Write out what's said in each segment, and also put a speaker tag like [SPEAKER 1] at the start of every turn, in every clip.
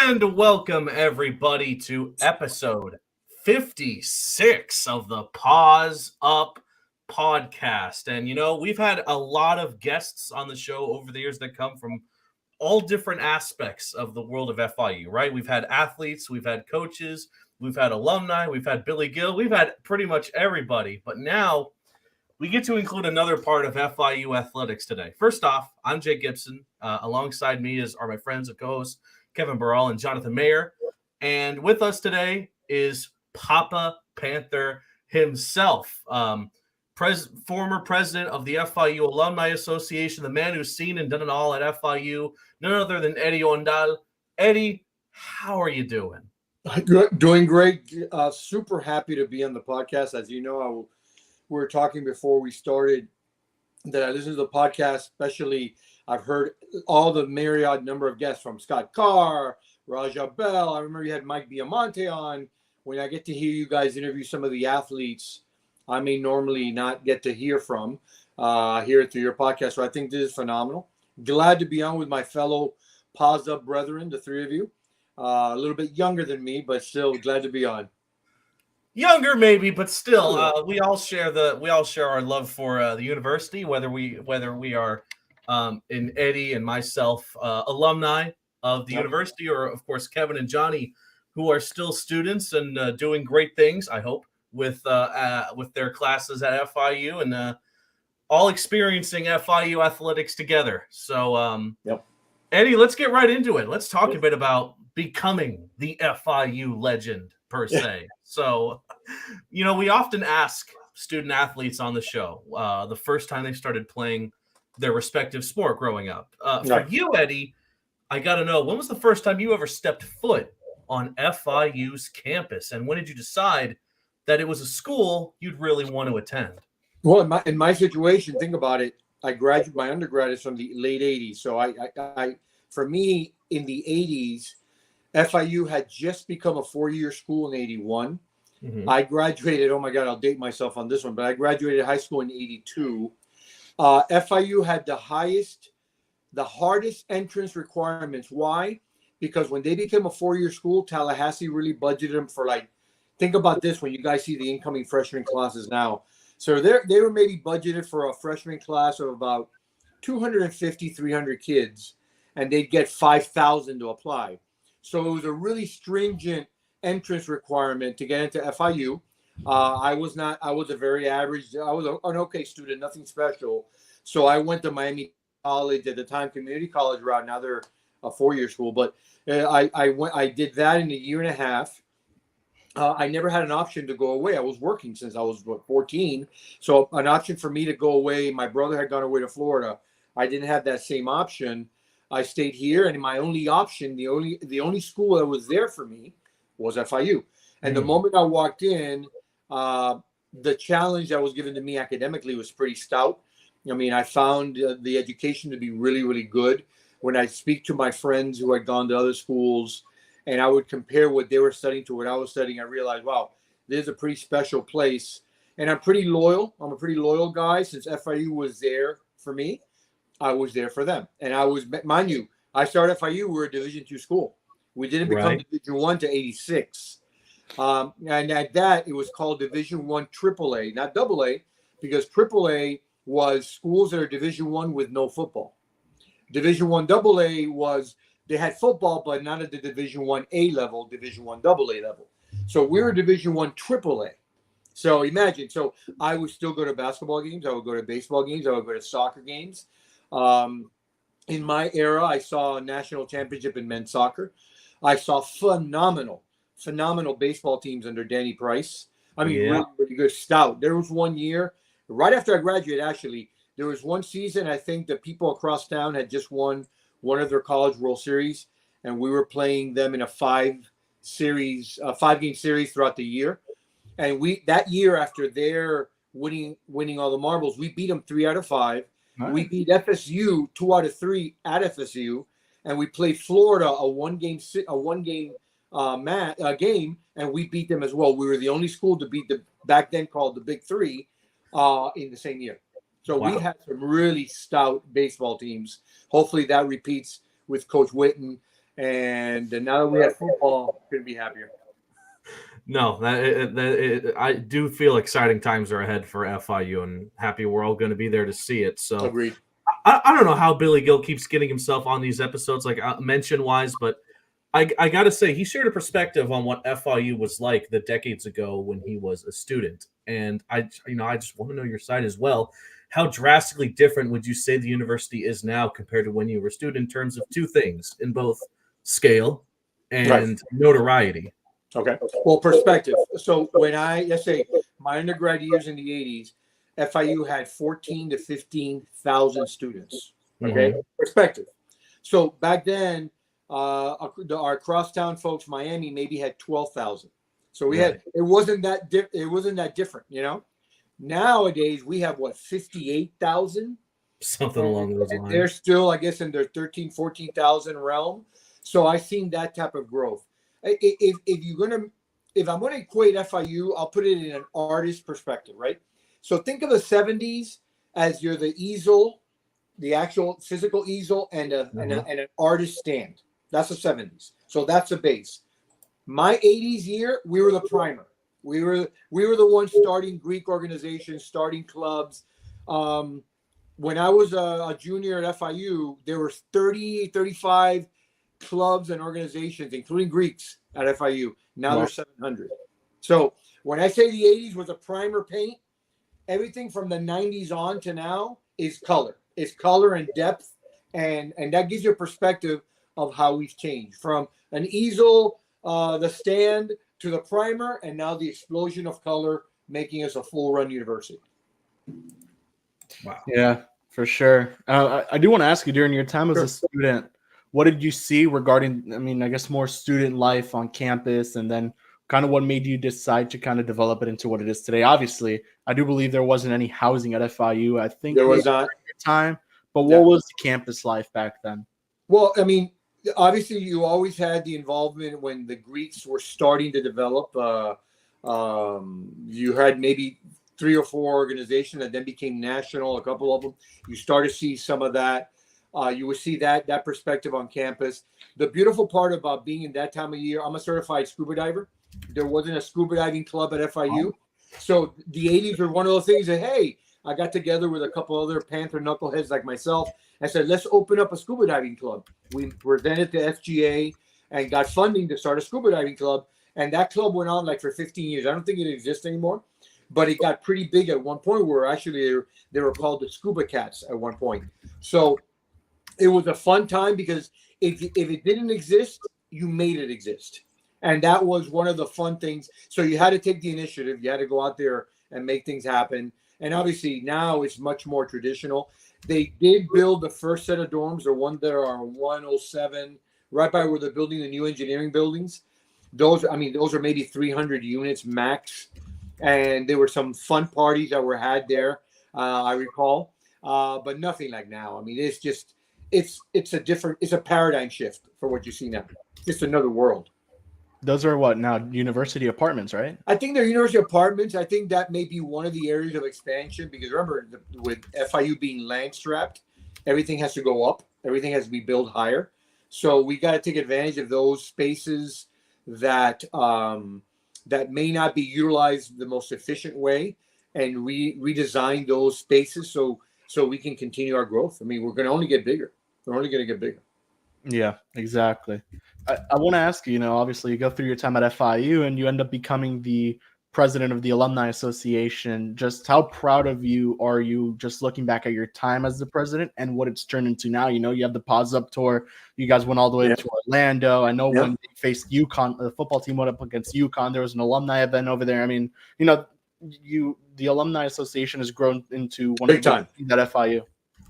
[SPEAKER 1] And welcome everybody to episode 56 of the Paws Up podcast. And we've had a lot of guests on the show over the years that come from all different aspects of the world of FIU, right? We've had athletes, we've had coaches, we've had alumni, we've had Billy Gill, we've had pretty much everybody. But now we get to include another part of FIU athletics today. First off, I'm Jake Gibson. Alongside me are my friends and co-hosts Kevin Burrell and Jonathan Mayer. And with us today is Papa Panther himself, former president of the FIU Alumni Association, the man who's seen and done it all at FIU, none other than Eddie Hondal. Eddie, how are you doing?
[SPEAKER 2] Doing great. Super happy to be on the podcast. As you know, we were talking before we started that I listen to the podcast, especially I've heard all the myriad number of guests from Scott Carr, Raja Bell. I remember you had Mike Biamonte on. When I get to hear you guys interview some of the athletes I may normally not get to hear from here through your podcast. So I think this is phenomenal. Glad to be on with my fellow Paws Up brethren, the three of you. A little bit younger than me, but still glad to be on.
[SPEAKER 1] Younger, maybe, but still, we all share our love for the university, whether we are in Eddie and myself, alumni of the university, or of course Kevin and Johnny, who are still students and doing great things. I hope with their classes at FIU and all experiencing FIU athletics together. So, Eddie, let's get right into it. Let's talk a bit about becoming the FIU legend per se. So, we often ask student athletes on the show the first time they started playing their respective sport growing up. For you, Eddie, I got to know, when was the first time you ever stepped foot on FIU's campus? And when did you decide that it was a school you'd really want to attend?
[SPEAKER 2] Well, in my situation, think about it. My undergrad is from the late 80s. So for me, in the 80s, FIU had just become a 4-year school in 81. Mm-hmm. I graduated, oh my God, I'll date myself on this one, but I graduated high school in 82. FIU had the hardest entrance requirements. Why? Because when they became a 4-year school, Tallahassee really budgeted them for think about this when you guys see the incoming freshman classes now. So they were maybe budgeted for a freshman class of about 250, 300 kids, and they'd get 5,000 to apply. So it was a really stringent entrance requirement to get into FIU. I was a very average. I was an okay student, nothing special. So I went to Miami College at the time, community college route. Now they're a 4-year school, but I did that in a year and a half. I never had an option to go away. I was working since I was 14. So an option for me to go away. My brother had gone away to Florida. I didn't have that same option. I stayed here, and my only option, the only school that was there for me was FIU. And the moment I walked in, the challenge that was given to me academically was pretty stout. I mean, I found the education to be really, really good. When I speak to my friends who had gone to other schools, and I would compare what they were studying to what I was studying, I realized, wow, this is a pretty special place. And I'm pretty loyal. I'm a pretty loyal guy. Since FIU was there for me, I was there for them. And I was, mind you, I started FIU, we were a Division II school. We didn't become Division I to 86. And at that, it was called Division I AAA, not AA, because AAA was schools that are Division I with no football. Division I AA was, they had football, but not at the Division I A level, Division I AA level. So we were Division I AAA. So imagine, so I would still go to basketball games. I would go to baseball games. I would go to soccer games. In my era, I saw a national championship in men's soccer. I saw phenomenal baseball teams under Danny Price. I mean, really, really good, stout. There was one year, right after I graduated, actually, there was one season, I think the people across town had just won one of their college World Series, and we were playing them in a 5-game series throughout the year. And that year, after their winning all the marbles, we beat them 3 out of 5. Nice. We beat FSU 2 out of 3 at FSU, and we played Florida a one game game, and we beat them as well. We were the only school to beat the back then called the Big Three in the same year. So we had some really stout baseball teams. Hopefully that repeats with Coach Witten And now that we have football, couldn't be happier.
[SPEAKER 1] No, I do feel exciting times are ahead for FIU, and happy we're all going to be there to see it. So
[SPEAKER 2] Agreed.
[SPEAKER 1] I don't know how Billy Gill keeps getting himself on these episodes, like mention wise, but I got to say he shared a perspective on what FIU was like the decades ago when he was a student, and I just want to know your side as well. How drastically different would you say the university is now compared to when you were a student in terms of two things, in both scale and notoriety?
[SPEAKER 2] Okay. Well, perspective. So when let's say my undergrad years in the 80s, FIU had 14 to 15,000 students. Okay.
[SPEAKER 1] Mm-hmm.
[SPEAKER 2] Perspective. So back then, our crosstown folks, Miami, maybe had 12,000. So we had, it wasn't that different, you know. Nowadays we have 58,000,
[SPEAKER 1] something along those lines.
[SPEAKER 2] They're still, I guess, in their 13, 14,000 realm. So I've seen that type of growth. If I'm gonna equate FIU, I'll put it in an artist perspective, right? So think of the 70s as you're the easel, the actual physical easel, and an artist stand. That's the 70s. So that's the base. My 80s year, we were the primer. We were the ones starting Greek organizations, starting clubs. When I was a junior at FIU, there were 30, 35 clubs and organizations, including Greeks at FIU. Now there's 700. So when I say the 80s was a primer paint, everything from the 90s on to now is color. It's color and depth, and that gives you a perspective of how we've changed from an easel, the stand, to the primer, and now the explosion of color, making us a full-run university.
[SPEAKER 3] Wow. Yeah, for sure. I do want to ask you, during your time as a student, what did you see regarding, I mean, I guess more student life on campus, and then kind of what made you decide to kind of develop it into what it is today? Obviously, I do believe there wasn't any housing at FIU. I think
[SPEAKER 2] there was not
[SPEAKER 3] at the time, but what was the campus life back then?
[SPEAKER 2] Well, I mean, obviously, you always had the involvement when the Greeks were starting to develop. You had maybe 3 or 4 organizations that then became national, a couple of them. You start to see some of that. You would see that perspective on campus. The beautiful part about being in that time of year, I'm a certified scuba diver. There wasn't a scuba diving club at FIU. So the 80s were one of those things that, hey, I got together with a couple other Panther knuckleheads like myself and said, let's open up a scuba diving club. We presented to SGA and got funding to start a scuba diving club. And that club went on like for 15 years. I don't think it exists anymore, but it got pretty big at one point where actually they were called the Scuba Cats at one point. So it was a fun time because if it didn't exist, you made it exist. And that was one of the fun things. So you had to take the initiative. You had to go out there and make things happen. And obviously now it's much more traditional. They did build the first set of dorms, the one that are 107, right by where they're building the new engineering buildings. Those are maybe 300 units max. And there were some fun parties that were had there, I recall. But nothing like now. I mean, it's just, it's a paradigm shift for what you see now. Just another world.
[SPEAKER 3] Those are what now? University apartments, right?
[SPEAKER 2] I think they're university apartments. I think that may be one of the areas of expansion because remember, with FIU being land strapped, everything has to go up. Everything has to be built higher. So we got to take advantage of those spaces that may not be utilized the most efficient way, and redesign those spaces so we can continue our growth. I mean, we're going to only get bigger. We're only going to get bigger.
[SPEAKER 3] Yeah, exactly. I want to ask you, obviously you go through your time at FIU and you end up becoming the president of the Alumni Association. Just how proud of you are you just looking back at your time as the president and what it's turned into now? You have the Paws Up tour. You guys went all the way to Orlando. I know when they faced UConn, the football team went up against UConn. There was an alumni event over there. I mean, the Alumni Association has grown into one
[SPEAKER 2] big
[SPEAKER 3] of the
[SPEAKER 2] time
[SPEAKER 3] at FIU.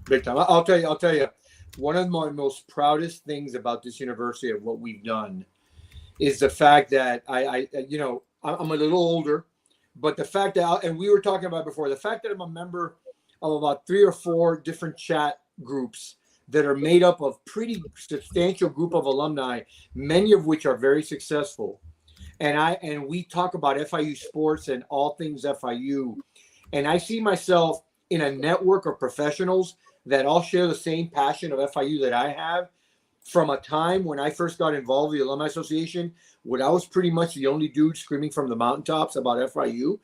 [SPEAKER 3] Big
[SPEAKER 2] time. I'll tell you. One of my most proudest things about this university of what we've done is the fact that I'm a little older, but the fact that, and we were talking about before, the fact that I'm a member of about 3 or 4 different chat groups that are made up of pretty substantial group of alumni, many of which are very successful. And we talk about FIU sports and all things FIU. And I see myself in a network of professionals that all share the same passion of FIU that I have. from a time when I first got involved with the Alumni Association, when I was pretty much the only dude screaming from the mountaintops about FIU,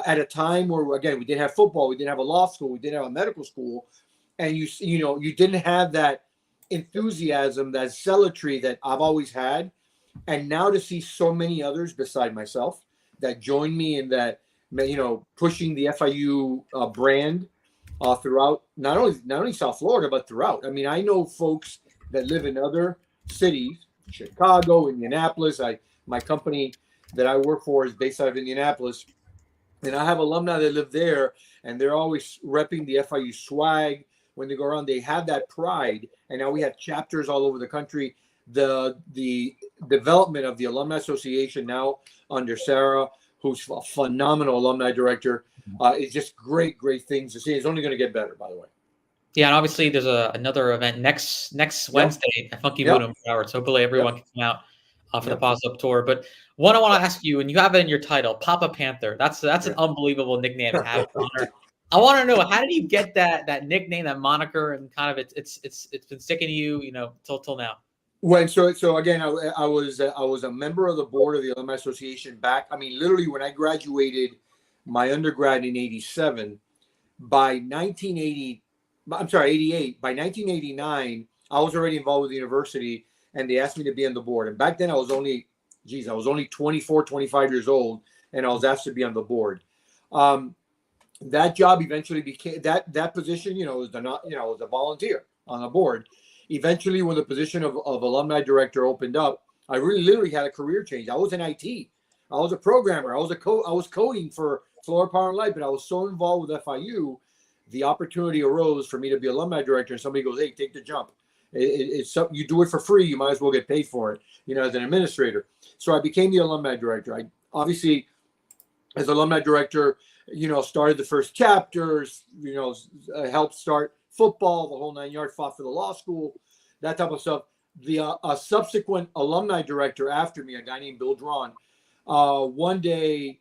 [SPEAKER 2] at a time where, again, we didn't have football, we didn't have a law school, we didn't have a medical school, and you didn't have that enthusiasm, that zealotry that I've always had. And now to see so many others beside myself that join me in that, pushing the FIU brand throughout not only South Florida but throughout. I mean, I know folks that live in other cities, Chicago, Indianapolis. My company that I work for is based out of Indianapolis, and I have alumni that live there, and they're always repping the FIU swag when they go around. They have that pride, and now we have chapters all over the country. The development of the Alumni Association now under Sarah, who's a phenomenal alumni director, is just great things to see. It's only going to get better, by the way.
[SPEAKER 4] Yeah, and obviously there's another event next Wednesday at Funky Moon in Broward. So hopefully everyone can come out for the Paws Up tour. But one I want to ask you, and you have it in your title, Papa Panther. That's an unbelievable nickname to have. I want to know, how did you get that nickname, that moniker, and kind of it's been sticking to you, till now.
[SPEAKER 2] So again, I was a member of the board of the Alumni Association back. I mean, literally when I graduated my undergrad in '87, by 1988, by 1989, I was already involved with the university, and they asked me to be on the board. And back then I was only 24, 25 years old, and I was asked to be on the board. That job eventually became that position, was a volunteer on the board. Eventually, when the position of alumni director opened up, I literally had a career change. I was in IT. I was a programmer. I was coding for Florida Power and Light, but I was so involved with FIU, the opportunity arose for me to be alumni director, and somebody goes, "Hey, take the jump. It's something you do it for free. You might as well get paid for it, as an administrator." So I became the alumni director. I obviously, as alumni director, started the first chapters, helped start football, the whole 9 yards, fought for the law school, that type of stuff. The subsequent alumni director after me, a guy named Bill Drawn, one day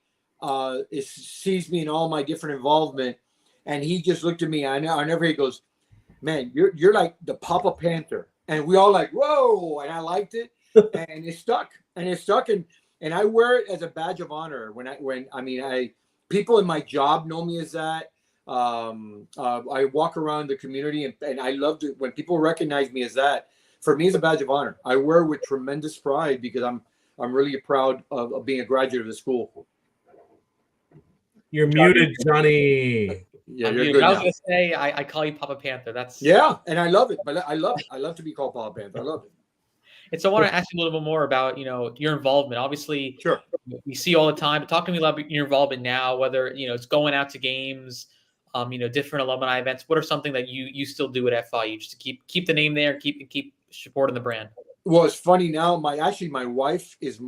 [SPEAKER 2] sees me in all my different involvement, and he just looked at me. I never. He goes, "Man, you're like the Papa Panther," and we all like, "Whoa!" And I liked it, and it stuck, and I wear it as a badge of honor. People in my job know me as that. I walk around the community, and I love it when people recognize me as that. For me, it's a badge of honor. I wear it with tremendous pride because I'm really proud of being a graduate of the school.
[SPEAKER 1] You're muted, Johnny.
[SPEAKER 2] Yeah,
[SPEAKER 4] you're good. I was going to say, I call you Papa Panther.
[SPEAKER 2] And I love it. But I love it. I love to be called Papa Panther. I love it.
[SPEAKER 4] And so I want to ask you a little bit more about, your involvement. Obviously,
[SPEAKER 2] sure,
[SPEAKER 4] we see all the time. But talk to me about your involvement now, whether, it's going out to games, different alumni events. What are something that you still do at FIU just to keep the name there, keep supporting the brand?
[SPEAKER 2] Well, it's funny now. My wife is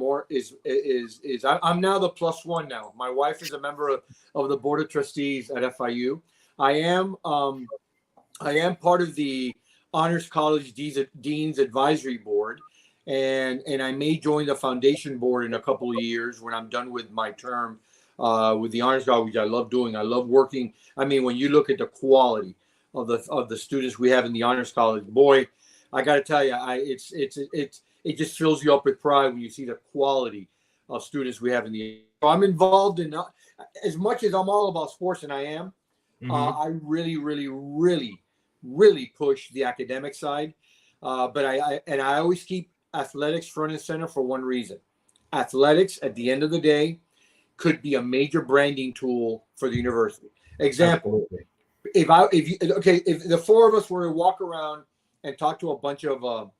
[SPEAKER 2] I'm now the plus one now. My wife is a member of the board of trustees at FIU. I am part of the Honors College Dean's Advisory Board, and I may join the foundation board in a couple of years when I'm done with my term with the Honors College, which I love doing. I love working. I mean, when you look at the quality of the students we have in the Honors College, boy, I got to tell you, it just fills you up with pride when you see the quality of students we have in the. So I'm involved in as much as I'm all about sports, and I am. Mm-hmm. I really, really, really, really push the academic side, but I always keep athletics front and center for one reason. Athletics, at the end of the day, could be a major branding tool for the university. Example: if the four of us were to walk around and talk to a bunch of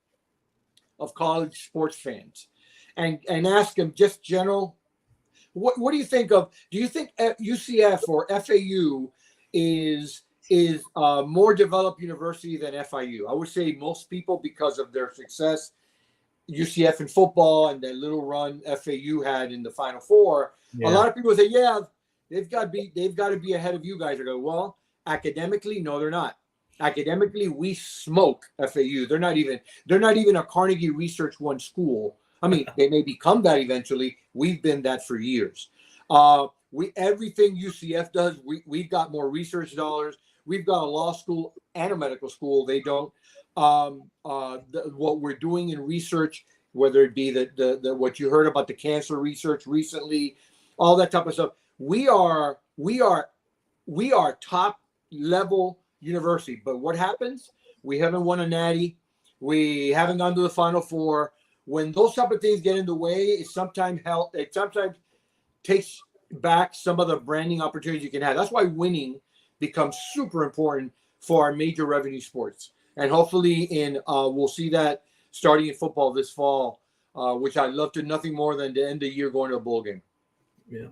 [SPEAKER 2] college sports fans, and ask them just general, what do you think of? Do you think UCF or FAU is a more developed university than FIU? I would say most people, because of their success, UCF in football and that little run FAU had in the Final Four. Yeah. A lot of people say, yeah, they've got to be ahead of you guys. I go, well, academically, no, they're not. Academically, we smoke FAU. They're not even a Carnegie Research One school. I mean, they may become that eventually. We've been that for years. Everything UCF does, we've got more research dollars. We've got a law school and a medical school. They don't. what we're doing in research, whether it be the what you heard about the cancer research recently, all that type of stuff. We are top level university. But what happens? We haven't won a natty. We haven't gone to the Final Four. When those type of things get in the way, it sometimes takes back some of the branding opportunities you can have. That's why winning becomes super important for our major revenue sports. And hopefully we'll see that starting in football this fall, which I'd love to nothing more than to end the year going to a bowl game.
[SPEAKER 1] Yeah.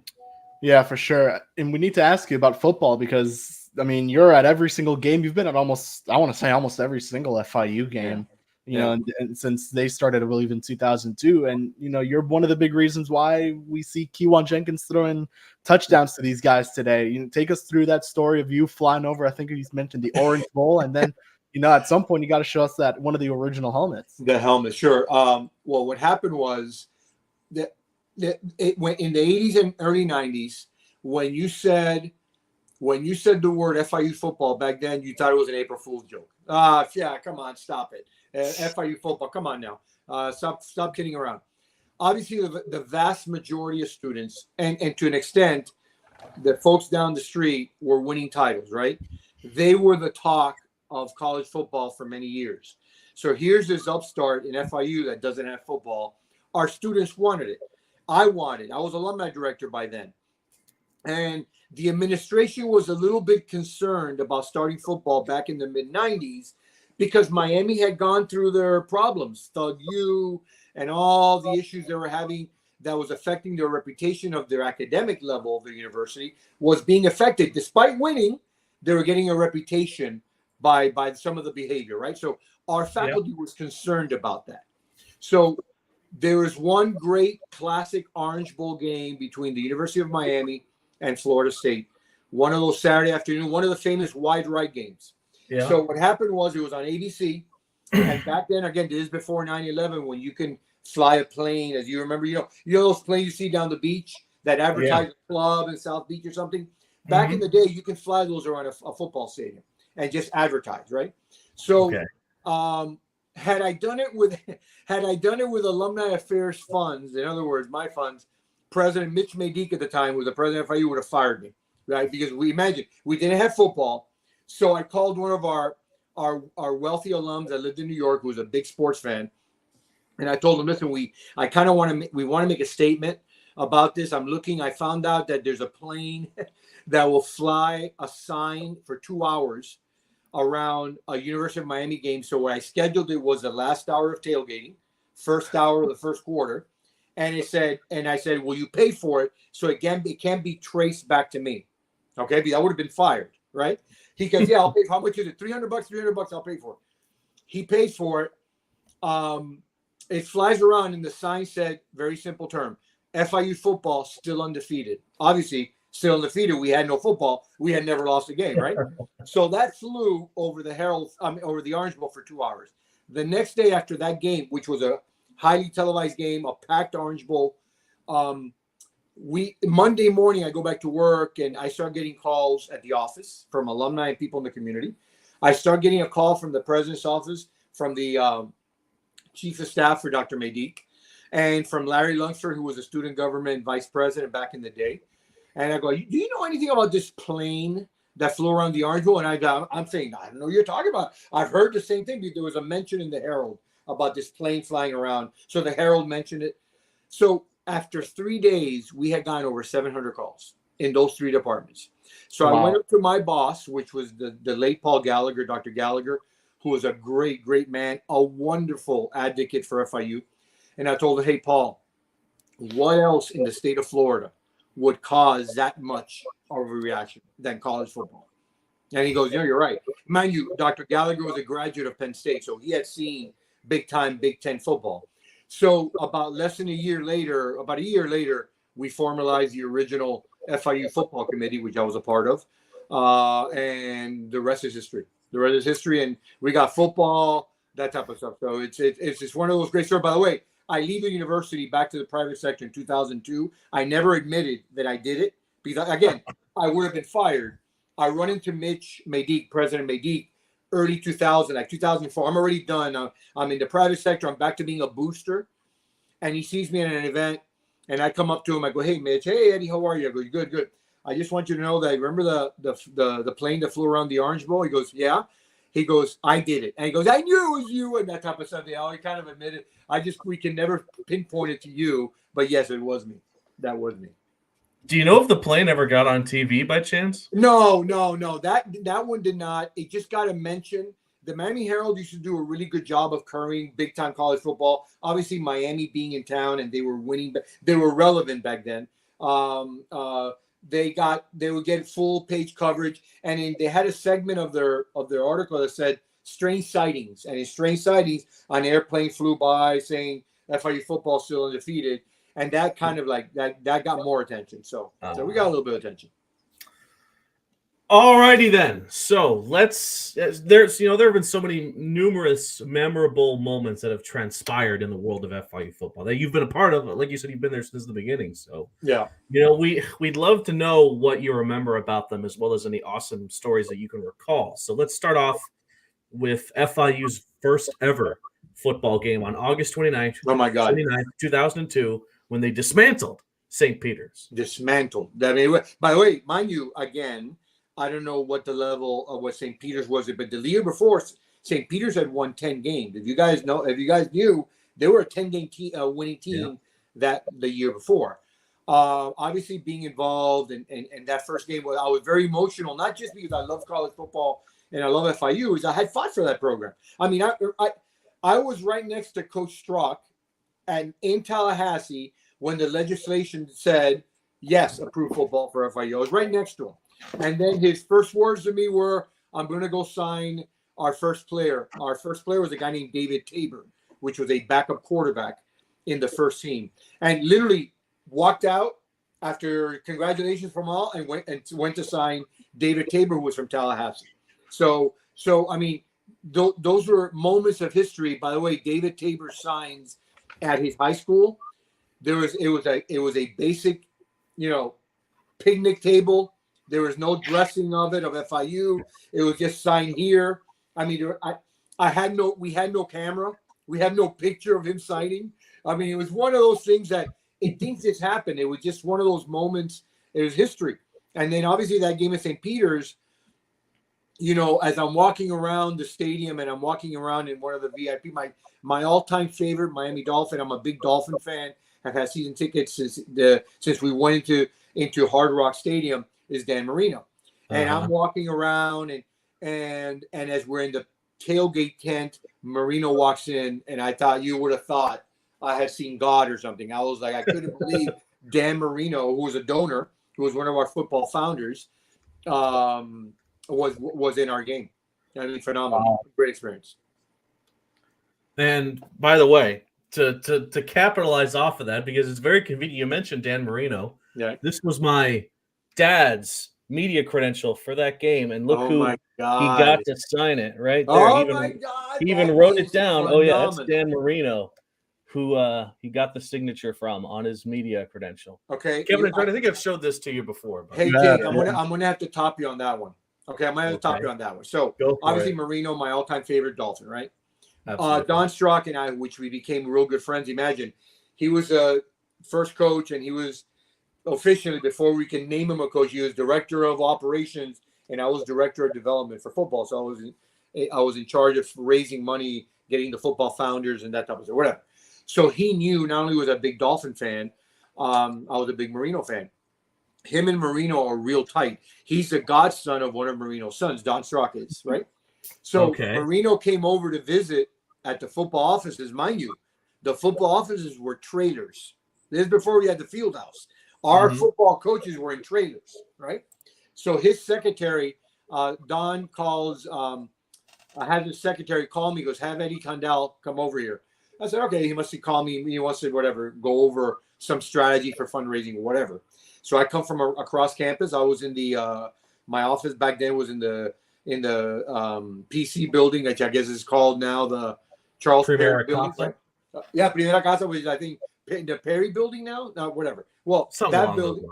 [SPEAKER 3] Yeah, for sure. And we need to ask you about football because, I mean, you're at every single game. You've been at almost every single FIU game, you know, and since they started, I believe, in 2002. And, you know, you're one of the big reasons why we see Kewan Jenkins throwing touchdowns to these guys today. You know, take us through that story of you flying over. I think he's mentioned the Orange Bowl. And then, you know, at some point, you got to show us that one of the original helmets.
[SPEAKER 2] The helmet, sure. Well, what happened was that it went in the 80s and early 90s when you said the word FIU football back then, you thought it was an April Fool's joke. Yeah, come on, stop it. FIU football, come on now. Stop kidding around. Obviously, the vast majority of students, and to an extent, the folks down the street were winning titles, right? They were the talk of college football for many years. So here's this upstart in FIU that doesn't have football. Our students wanted it. I was alumni director by then. And the administration was a little bit concerned about starting football back in the mid-90s because Miami had gone through their problems, Thug U, and all the issues they were having that was affecting their reputation of their academic level of the university was being affected. Despite winning, they were getting a reputation by some of the behavior, right? So our faculty was concerned about that. So there is one great classic Orange Bowl game between the University of Miami and Florida State. One of those Saturday afternoon, one of the famous wide right games. Yeah. So what happened was it was on ABC. And back then, again, this is before 9/11 when you can fly a plane, as you remember, you know those planes you see down the beach that advertise a club in South Beach or something. Back in the day, you can fly those around a football stadium and just advertise, right? So had I done it with Alumni Affairs funds, in other words, my funds, President Mitch Maydick at the time, who was the president of FIU, would have fired me, right? Because we didn't have football. So I called one of our wealthy alums that lived in New York, who was a big sports fan, and I told him, listen, we want to make a statement about this. I found out that there's a plane that will fly a sign for 2 hours around a University of Miami game. So what I scheduled it was the last hour of tailgating, first hour of the first quarter. And I said, will you pay for it? So it can be traced back to me. Okay. But I would have been fired. Right. He goes, yeah, I'll pay. How much is it? $300, $300. I'll pay for it. He paid for it. It flies around and the sign said, very simple term, FIU football still undefeated. Obviously, still undefeated. We had no football. We had never lost a game, right? So that flew over over the Orange Bowl for 2 hours. The next day after that game, which was a highly televised game, a packed Orange Bowl, Monday morning, I go back to work and I start getting calls at the office from alumni and people in the community. I start getting a call from the president's office, from the chief of staff for Dr. Maydick, and from Larry Lunsford, who was a student government vice president back in the day. And I go, do you know anything about this plane that flew around the Orange Bowl? And I'm saying, I don't know what you're talking about. I've heard the same thing. There was a mention in the Herald about this plane flying around. So the Herald mentioned it. So after 3 days, we had gotten over 700 calls in those three departments. So I went up to my boss, which was the late Paul Gallagher, Dr. Gallagher, who was a great, great man, a wonderful advocate for FIU. And I told him, hey, Paul, what else in the state of Florida would cause that much of a reaction than college football? And he goes, you're right. Mind you, Dr. Gallagher was a graduate of Penn State, so he had seen big-time Big Ten football. So about a year later, we formalized the original FIU football committee, which I was a part of. And the rest is history. The rest is history, and we got football, that type of stuff. So it's just one of those great stories. By the way, I leave the university back to the private sector in 2002. I never admitted that I did it because, again, I would have been fired. I run into Mitch Maydick, President Maydick, early 2000, like 2004. I'm already done. I'm in the private sector. I'm back to being a booster. And he sees me at an event, and I come up to him. I go, "Hey, Mitch. Hey, Eddie. How are you?" I go, "Good, good. I just want you to know that remember the plane that flew around the Orange Bowl?" He goes, "Yeah." He goes, "I did it." And he goes, "I knew it was you," and that type of stuff. He kind of admitted. We can never pinpoint it to you, but yes, it was me. That was me.
[SPEAKER 1] Do you know if the plane ever got on TV by chance?
[SPEAKER 2] No. That one did not. It just got a mention. The Miami Herald used to do a really good job of covering big time college football. Obviously, Miami being in town and they were winning, but they were relevant back then. They would get full page coverage, and they had a segment of their article that said strange sightings, and in strange sightings, an airplane flew by saying FIU football still undefeated, and that kind of like that got more attention. So we got a little bit of attention.
[SPEAKER 1] Alrighty then. So there have been so many numerous memorable moments that have transpired in the world of FIU football that you've been a part of. Like you said, you've been there since the beginning. So
[SPEAKER 2] yeah,
[SPEAKER 1] we'd love to know what you remember about them, as well as any awesome stories that you can recall. So let's start off with FIU's first ever football game on August 29th,
[SPEAKER 2] oh my God,
[SPEAKER 1] 2002, when they dismantled St. Peter's.
[SPEAKER 2] Dismantled. I mean, by the way, mind you, again, I don't know what the level of what St. Peter's was, but the year before, St. Peter's had won 10 games. If you guys knew, they were a 10-game winning team that the year before. Obviously, being involved in that first game, I was very emotional, not just because I love college football and I love FIU, is I had fought for that program. I mean, I was right next to Coach Strzok and in Tallahassee when the legislation said, yes, approve football for FIU. I was right next to him. And then his first words to me were, "I'm going to go sign our first player." Our first player was a guy named David Tabor, which was a backup quarterback in the first team. And literally walked out after congratulations from all and went to sign David Tabor, who was from Tallahassee. So I mean, those were moments of history. By the way, David Tabor signs at his high school. It was a basic, picnic table. There was no dressing of FIU. It was just signed here. I mean, we had no camera. We had no picture of him signing. I mean, it was one of those things that things just happened. It was just one of those moments. It was history. And then obviously that game at St. Peter's, as I'm walking around the stadium and I'm walking around in one of the VIP, my all-time favorite Miami Dolphin. I'm a big Dolphin fan. I've had season tickets since we went into Hard Rock Stadium. Is Dan Marino. And I'm walking around and as we're in the tailgate tent, Marino walks in, and I thought you would have thought I had seen God or something. I was like, I couldn't believe Dan Marino, who was a donor, who was one of our football founders, was in our game. I mean, phenomenal. Wow. Great experience.
[SPEAKER 1] And by the way, to capitalize off of that, because it's very convenient, you mentioned Dan Marino.
[SPEAKER 2] Yeah.
[SPEAKER 1] This was my dad's media credential for that game, and look who he got to sign it right there. He even wrote it down. Phenomenal. Oh yeah, that's Dan Marino, who he got the signature from on his media credential.
[SPEAKER 2] Okay,
[SPEAKER 1] Kevin, I think I've showed this to you before. But.
[SPEAKER 2] Hey, Jake, I'm gonna have to top you on that one. Okay, I'm gonna have to top you on that one. So obviously Marino, my all-time favorite Dolphin, right? Don Strzok and I, which we became real good friends. Imagine, he was a first coach, and he was officially, before we can name him a coach, he was director of operations, and I was director of development for football. So I was in charge of raising money, getting the football founders, and that type of stuff, whatever. So he knew not only was I a big Dolphin fan, I was a big Marino fan. Him and Marino are real tight. He's the godson of one of Marino's sons, Don Strzok is, right? So Marino came over to visit at the football offices. Mind you, the football offices were trailers. This is before we had the field house. Our football coaches were in trailers, right? So his secretary, Don, calls, had his secretary call me, goes, "Have Eddie Hondal come over here." I said, okay, he must have called me. He wants to, whatever, go over some strategy for fundraising or whatever. So I come from across campus. I was in my office back then was in the PC building, which I guess is called now the Charles Perry building. Right? Primera Casa, which I think the Perry building now, whatever. Well, that building.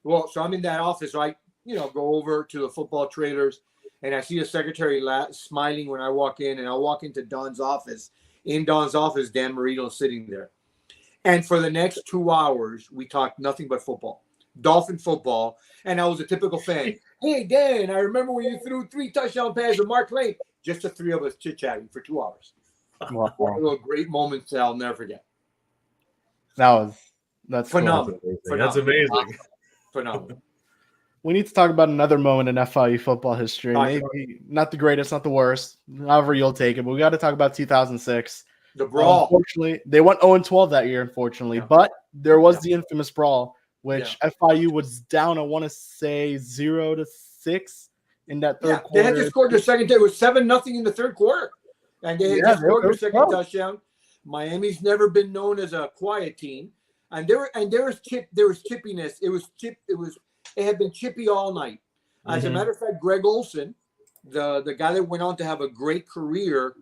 [SPEAKER 2] Well, so I'm in that office. So I, go over to the football trailers, and I see the secretary smiling when I walk in, and I walk into Don's office. In Don's office, Dan Marino's sitting there. And for the next 2 hours, we talked nothing but football, Dolphin football. And I was a typical fan. Hey, Dan, I remember when you threw 3 touchdown passes to Mark Lane. Just the 3 of us chit-chatting for 2 hours.
[SPEAKER 3] Wow.
[SPEAKER 2] One of those great moments that I'll never forget.
[SPEAKER 3] That's
[SPEAKER 2] Phenomenal.
[SPEAKER 3] Cool.
[SPEAKER 1] That's amazing.
[SPEAKER 2] Phenomenal.
[SPEAKER 3] We need to talk about another moment in FIU football history. Maybe not the greatest, not the worst. However you'll take it, but we got to talk about 2006.
[SPEAKER 2] The brawl.
[SPEAKER 3] Unfortunately, they went 0-12 that year, unfortunately.
[SPEAKER 2] Yeah.
[SPEAKER 3] But there was the infamous brawl, which
[SPEAKER 2] Yeah.
[SPEAKER 3] FIU was down, I want to say 0-6 in that third quarter.
[SPEAKER 2] They had just scored their second. It was 7-0 in the third quarter. And they had just scored their second touchdown. Miami's never been known as a quiet team. And there was chippiness. It had been chippy all night. As a matter of fact, Greg Olson, the guy that went on to have a great career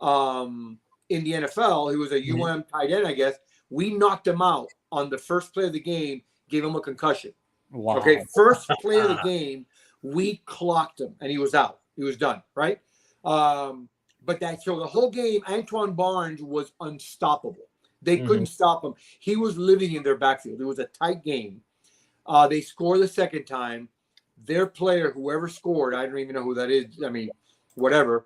[SPEAKER 2] in the NFL, he was a UM tight end, I guess. We knocked him out on the first play of the game, gave him a concussion.
[SPEAKER 3] Wow.
[SPEAKER 2] Okay, first play of the game, we clocked him, and he was out. He was done, right? But so the whole game, Antoine Barnes was unstoppable. They couldn't stop him. He was living in their backfield. It was a tight game. They score the second time. Their player, whoever scored, I don't even know who that is. I mean, whatever,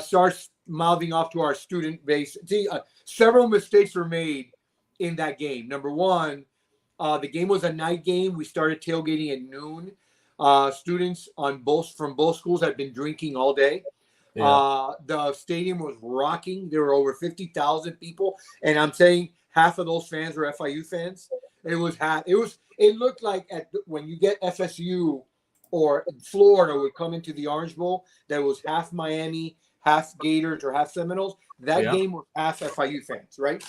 [SPEAKER 2] starts mouthing off to our student base. See, several mistakes were made in that game. Number one, the game was a night game. We started tailgating at noon. Students from both schools had been drinking all day. Yeah. The stadium was rocking. There were over 50,000 people, and I'm saying half of those fans were FIU fans. It looked like when you get FSU or Florida would come into the Orange Bowl, that was half Miami, half Gators, or half Seminoles. That game was half FIU fans, right?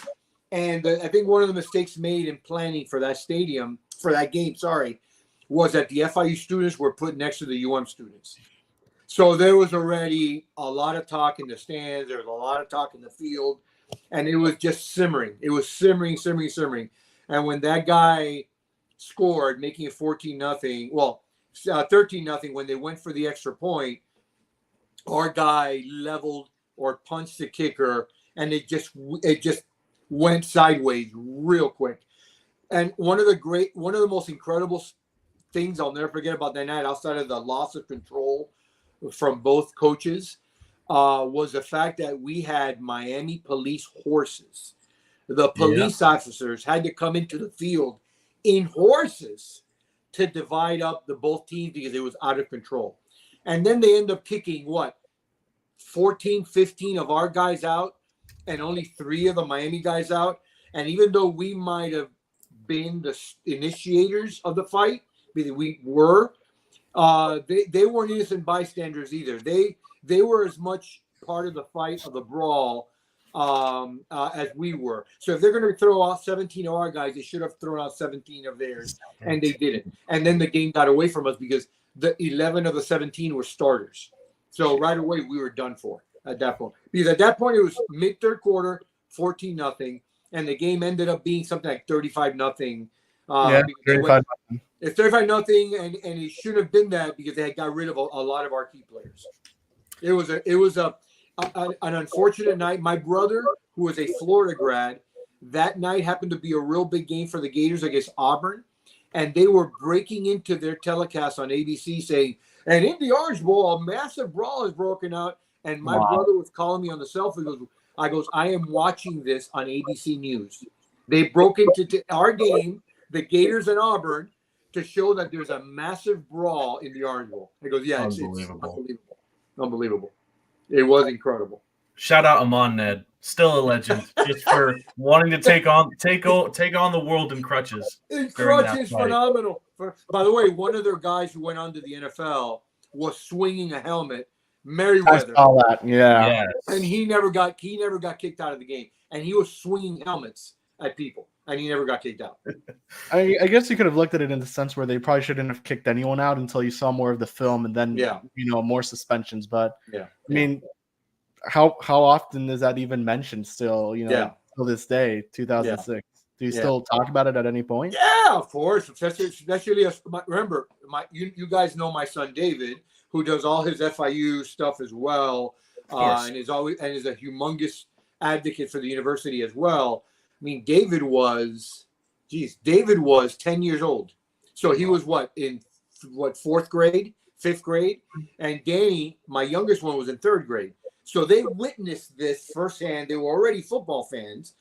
[SPEAKER 2] And I think one of the mistakes made in planning for that game, was that the FIU students were put next to the UM students. So there was already a lot of talk in the stands. There was a lot of talk in the field, and it was just simmering. It was simmering. And when that guy scored, making it 14-0, 13-0, when they went for the extra point, our guy leveled or punched the kicker, and it just went sideways real quick. And one of the most incredible things I'll never forget about that night, outside of the loss of control from both coaches, was the fact that we had Miami police horses. The police officers had to come into the field in horses to divide up both teams because it was out of control. And then they end up kicking 14, 15 of our guys out and only 3 of the Miami guys out. And even though we might have been the initiators of the fight, because we were, they weren't innocent bystanders either. They were as much part of the fight, of the brawl, as we were. So if they're going to throw out 17 of our guys, they should have thrown out 17 of theirs, and they didn't. And then the game got away from us because the 11 of the 17 were starters. So right away we were done for at that point. Because at that point it was mid third quarter, 14-0, and the game ended up being something like 35-0.
[SPEAKER 3] 35-0.
[SPEAKER 2] It's 35-0, and it shouldn't have been that because they had got rid of a lot of our key players. It was an unfortunate night. My brother, who was a Florida grad, that night happened to be a real big game for the Gators against Auburn, and they were breaking into their telecast on ABC saying, and in the Orange Bowl, a massive brawl has broken out. And my brother was calling me on the cell phone. I am watching this on ABC News. They broke into our game, the Gators and Auburn, to show that there's a massive brawl in the Orange Bowl. He goes, yeah, it's unbelievable. It was incredible.
[SPEAKER 1] Shout out Amon Ned, still a legend, just for wanting to take on the world in crutches.
[SPEAKER 2] In crutches, phenomenal. By the way, one of their guys who went on to the NFL was swinging a helmet. Merriweather.
[SPEAKER 3] I saw that, yeah.
[SPEAKER 1] Yes.
[SPEAKER 2] And he never got kicked out of the game. And he was swinging helmets at people, and he never got kicked out.
[SPEAKER 3] I guess you could have looked at it in the sense where they probably shouldn't have kicked anyone out until you saw more of the film, and then more suspensions. But I mean, how often is that even mentioned still? Till this day, 2006. Do you still talk about it at any point?
[SPEAKER 2] Yeah, of course. Especially remember, you guys know my son David. who does all his FIU stuff as well, and is a humongous advocate for the university as well. I mean, David was 10 years old. So he was fourth grade, fifth grade, and Danny, my youngest one, was in third grade. So they witnessed this firsthand. They were already football fans,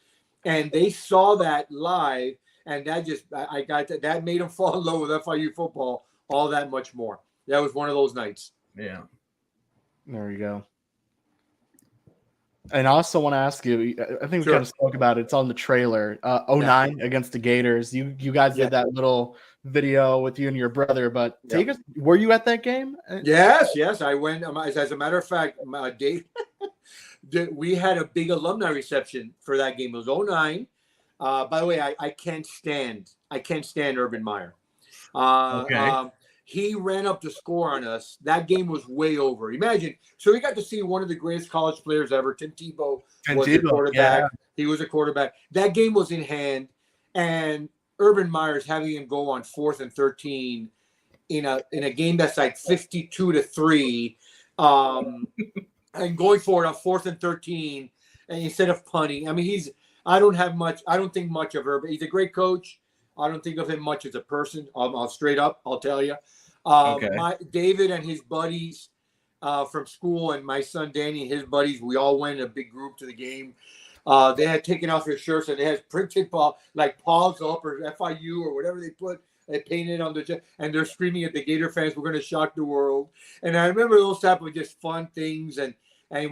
[SPEAKER 2] and they saw that live, and that made them fall in love with FIU football all that much more. That was one of those nights.
[SPEAKER 1] Yeah.
[SPEAKER 3] There you go. And I also want to ask you, I think we
[SPEAKER 2] Sure.
[SPEAKER 3] kind of spoke about it. It's on the trailer. 09 against the Gators. You guys did that little video with you and your brother, but take us, were you at that game?
[SPEAKER 2] Yes. I went. As a matter of fact, Dave, we had a big alumni reception for that game. It was 09. By the way, I can't stand Urban Meyer.
[SPEAKER 1] Okay.
[SPEAKER 2] He ran up the score on us. That game was way over. Imagine. So we got to see one of the greatest college players ever. Tim Tebow was a quarterback. Yeah. He was a quarterback. That game was in hand, and Urban Meyer's having him go on 4th and 13 in a game that's like 52-3, and going for it on 4th and 13, and instead of punting. I mean, I don't think much of Urban. He's a great coach. I don't think of him much as a person. I'll straight up, I'll tell you. David and his buddies from school, and my son Danny and his buddies, we all went in a big group to the game. They had taken off their shirts, and they had printed like Paws Up or FIU or whatever they put. They painted on the, and they're screaming at the Gator fans, "We're going to shock the world." And I remember those type of just fun things, and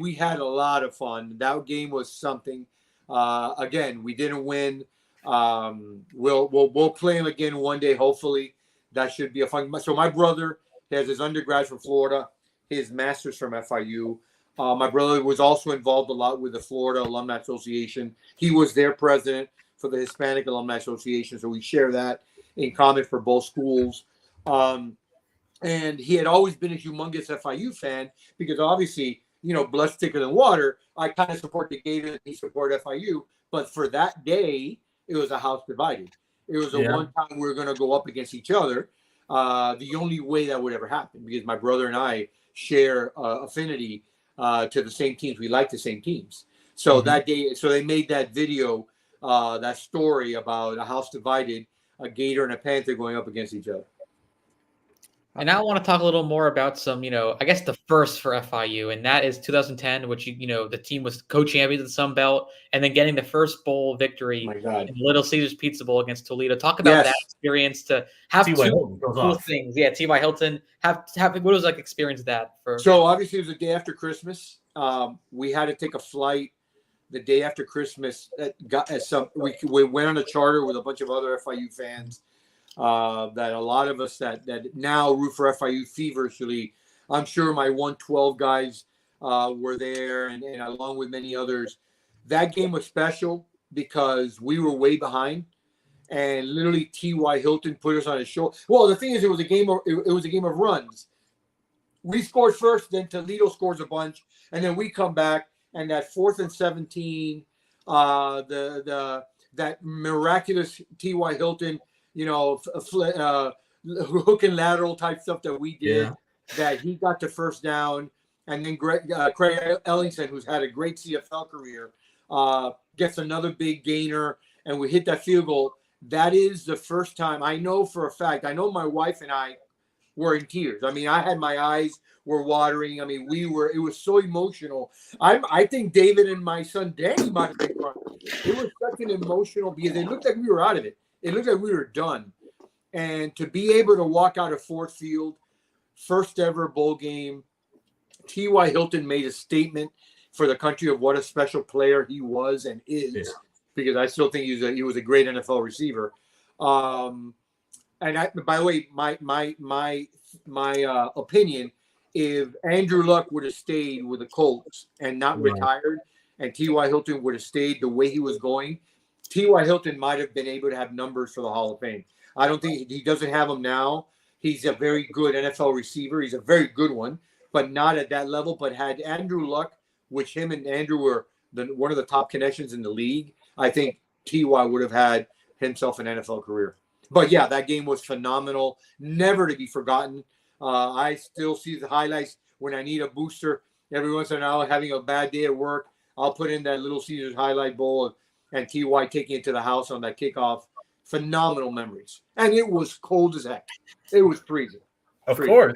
[SPEAKER 2] we had a lot of fun. That game was something. Again, we didn't win. We'll play him again one day, hopefully. That should be a fun. So my brother has his undergrad from Florida, his master's from FIU. My brother was also involved a lot with the Florida Alumni Association. He was their president for the Hispanic Alumni Association, so we share that in common for both schools. And he had always been a humongous FIU fan because obviously, blood's thicker than water. I kind of support the Gators and he supported FIU. But for that day, it was a house divided. It was one time we were going to go up against each other. The only way that would ever happen, because my brother and I share affinity to the same teams. We like the same teams. So that day, so they made that video, that story about a house divided, a Gator and a Panther going up against each other.
[SPEAKER 4] And now I want to talk a little more about some, I guess the first for FIU, and that is 2010, which, the team was co-champions of the Sun Belt, and then getting the first bowl victory in Little Caesars Pizza Bowl against Toledo. Talk about that experience to have two cool things. Yeah, T.Y. Hilton. Have what was like experience that for?
[SPEAKER 2] So obviously it was the day after Christmas. We had to take a flight the day after Christmas. We went on a charter with a bunch of other FIU fans. That a lot of us that now root for FIU feverishly. I'm sure my 112 guys were there, and along with many others. That game was special because we were way behind, and literally T.Y. Hilton put us on his shoulder. Well, the thing is, it was a game of runs. We scored first, then Toledo scores a bunch, and then we come back, and that 4th and 17, that miraculous T.Y. Hilton, hook and lateral type stuff that we did, that he got the first down. And then Craig Ellingson, who's had a great CFL career, gets another big gainer, and we hit that field goal. That is the first time I know for a fact. I know my wife and I were in tears. I mean, my eyes were watering. I mean, it was so emotional. I think David and my son Danny might have been crying. It was such an emotional, because it looked like we were out of it. It looked like we were done. And to be able to walk out of Ford Field, first ever bowl game, T.Y. Hilton made a statement for the country of what a special player he was and is, because I still think he was a great NFL receiver. And by the way, my opinion, if Andrew Luck would have stayed with the Colts and not retired, and T.Y. Hilton would have stayed the way he was going, T.Y. Hilton might have been able to have numbers for the Hall of Fame. I don't think he doesn't have them now. He's a very good NFL receiver. He's a very good one, but not at that level. But had Andrew Luck, which him and Andrew were one of the top connections in the league, I think T.Y. would have had himself an NFL career. But yeah, that game was phenomenal, never to be forgotten. I still see the highlights when I need a booster. Every once in a while, having a bad day at work, I'll put in that Little Caesars highlight bowl and Ty taking it to the house on that kickoff. Phenomenal memories. And it was cold as heck. It was freezing.
[SPEAKER 1] Of course.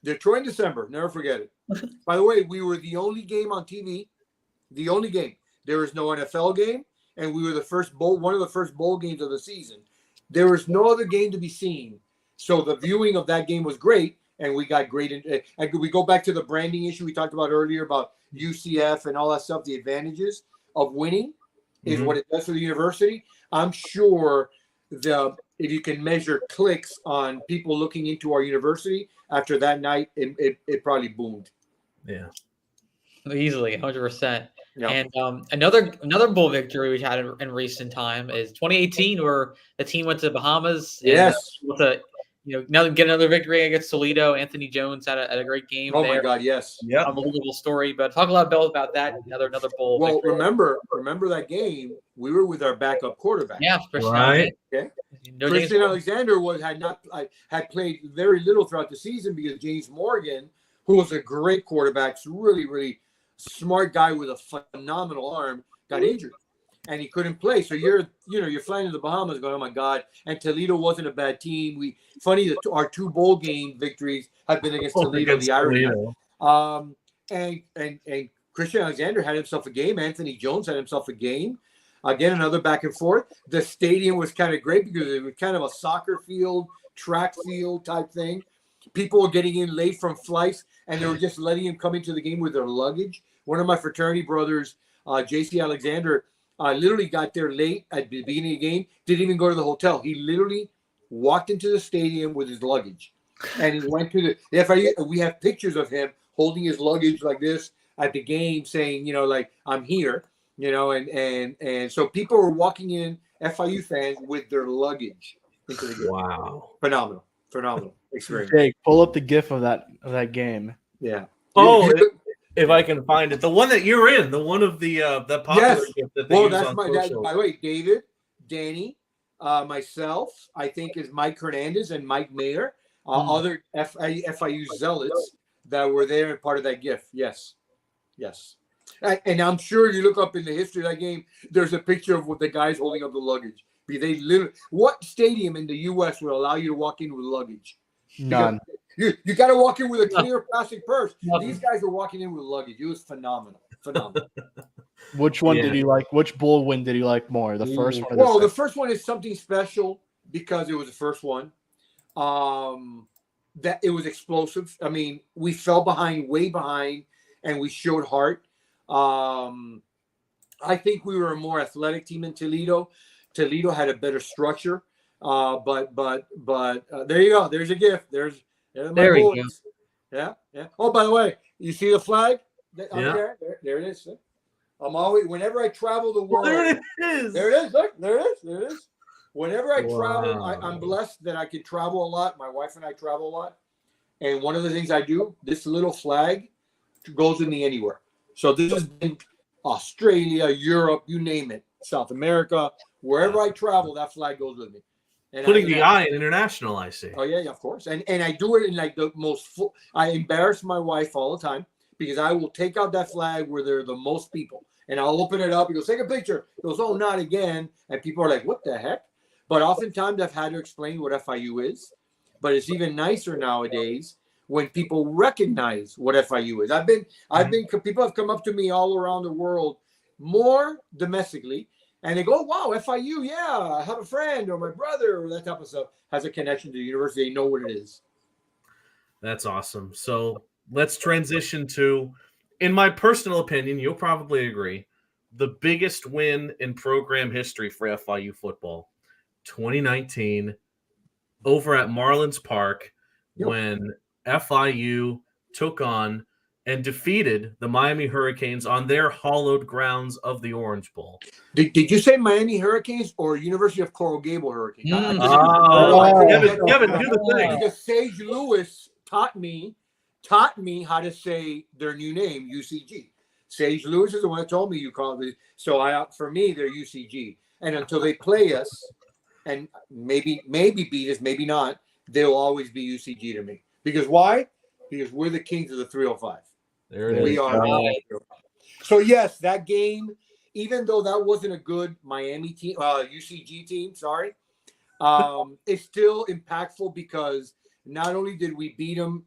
[SPEAKER 2] Detroit in December. Never forget it. By the way, we were the only game on TV. The only game. There was no NFL game, and we were one of the first bowl games of the season. There was no other game to be seen. So the viewing of that game was great, and we got great. And we go back to the branding issue we talked about earlier about UCF and all that stuff. The advantages of winning is what it does for the university. I'm sure if you can measure clicks on people looking into our university after that night, it probably boomed.
[SPEAKER 1] Yeah,
[SPEAKER 4] easily, 100%.
[SPEAKER 2] Yeah.
[SPEAKER 4] And another bowl victory we had in recent time is 2018, where the team went to the Bahamas.
[SPEAKER 2] Yes.
[SPEAKER 4] Get another victory against Toledo. Anthony Jones had a great game.
[SPEAKER 2] Oh
[SPEAKER 4] there.
[SPEAKER 2] my God, yes.
[SPEAKER 1] Yeah.
[SPEAKER 4] Unbelievable story. But talk a lot, Bill, about that. Another bowl.
[SPEAKER 2] Well,
[SPEAKER 4] victory.
[SPEAKER 2] remember that game? We were with our backup quarterback.
[SPEAKER 4] Yeah, Christian.
[SPEAKER 1] Right.
[SPEAKER 2] Okay.
[SPEAKER 4] No
[SPEAKER 2] Christian Alexander had played very little throughout the season because James Morgan, who was a great quarterback, really, really smart guy with a phenomenal arm, got injured. And he couldn't play. So you're flying to the Bahamas going, oh my God. And Toledo wasn't a bad team. Funny that our 2 bowl game victories have been against Toledo, the Irish. And Christian Alexander had himself a game. Anthony Jones had himself a game. Again, another back and forth. The stadium was kind of great because it was kind of a soccer field, track field type thing. People were getting in late from flights, and they were just letting him come into the game with their luggage. One of my fraternity brothers, J.C. Alexander, literally got there late at the beginning of the game, didn't even go to the hotel. He literally walked into the stadium with his luggage. And he went to the FIU. We have pictures of him holding his luggage like this at the game saying, I'm here, and so people were walking in, FIU fans, with their luggage into the game.
[SPEAKER 1] Wow.
[SPEAKER 2] Phenomenal experience.
[SPEAKER 3] Jake, pull up the GIF of that game.
[SPEAKER 2] Yeah.
[SPEAKER 1] If I can find it, the one that you're in, the one of the popular gift that they use
[SPEAKER 2] that's
[SPEAKER 1] on
[SPEAKER 2] my
[SPEAKER 1] socials.
[SPEAKER 2] dad. By the way, David, Danny, myself, I think is Mike Hernandez and Mike Mayer, other FIU zealots that were there and part of that gift. Yes. And I'm sure you look up in the history of that game, there's a picture of what the guys holding up the luggage. What stadium in the U.S. would allow you to walk in with luggage?
[SPEAKER 3] None.
[SPEAKER 2] You got to walk in with a clear plastic purse. These guys were walking in with luggage. It was phenomenal.
[SPEAKER 3] Which one did you like? Which bowl win did you like more? The first one?
[SPEAKER 2] Well, the first one is something special because it was the first one. That it was explosive. I mean, we fell way behind, and we showed heart. I think we were a more athletic team than Toledo. Toledo had a better structure. But there you go. There's a gift. There's my bullets. Yeah. Oh, by the way, you see the flag? There it is. I'm always, whenever I travel the world.
[SPEAKER 1] There it is.
[SPEAKER 2] There it is. Look, there it is. Whenever I travel, I'm blessed that I can travel a lot. My wife and I travel a lot. And one of the things I do, this little flag goes with me anywhere. So this has been Australia, Europe, you name it, South America, wherever I travel, that flag goes with me. And
[SPEAKER 1] putting the I in international, I see.
[SPEAKER 2] Oh yeah, of course. And I do it in like the most. I embarrass my wife all the time because I will take out that flag where there are the most people, and I'll open it up. He goes, take a picture. He goes, oh, not again. And people are like, what the heck? But oftentimes I've had to explain what FIU is. But it's even nicer nowadays when people recognize what FIU is. People have come up to me all around the world, more domestically. And they go, wow, FIU, yeah, I have a friend or my brother or that type of stuff has a connection to the university. They know what it is.
[SPEAKER 1] That's awesome. So let's transition to, in my personal opinion, you'll probably agree, the biggest win in program history for FIU football, 2019, over at Marlins Park, when FIU took on and defeated the Miami Hurricanes on their hallowed grounds of the Orange Bowl.
[SPEAKER 2] Did you say Miami Hurricanes or University of Coral Gable Hurricanes?
[SPEAKER 1] Kevin, do the thing.
[SPEAKER 2] Because Sage Lewis taught me how to say their new name, UCG. Sage Lewis is the one that told me you call it. So for me, they're UCG. And until they play us, and maybe beat us, maybe not, they'll always be UCG to me. Because why? Because we're the kings of the 305.
[SPEAKER 1] There it is.
[SPEAKER 2] We are. So yes, that game, even though that wasn't a good Miami team, UCG team, sorry, it's still impactful because not only did we beat them,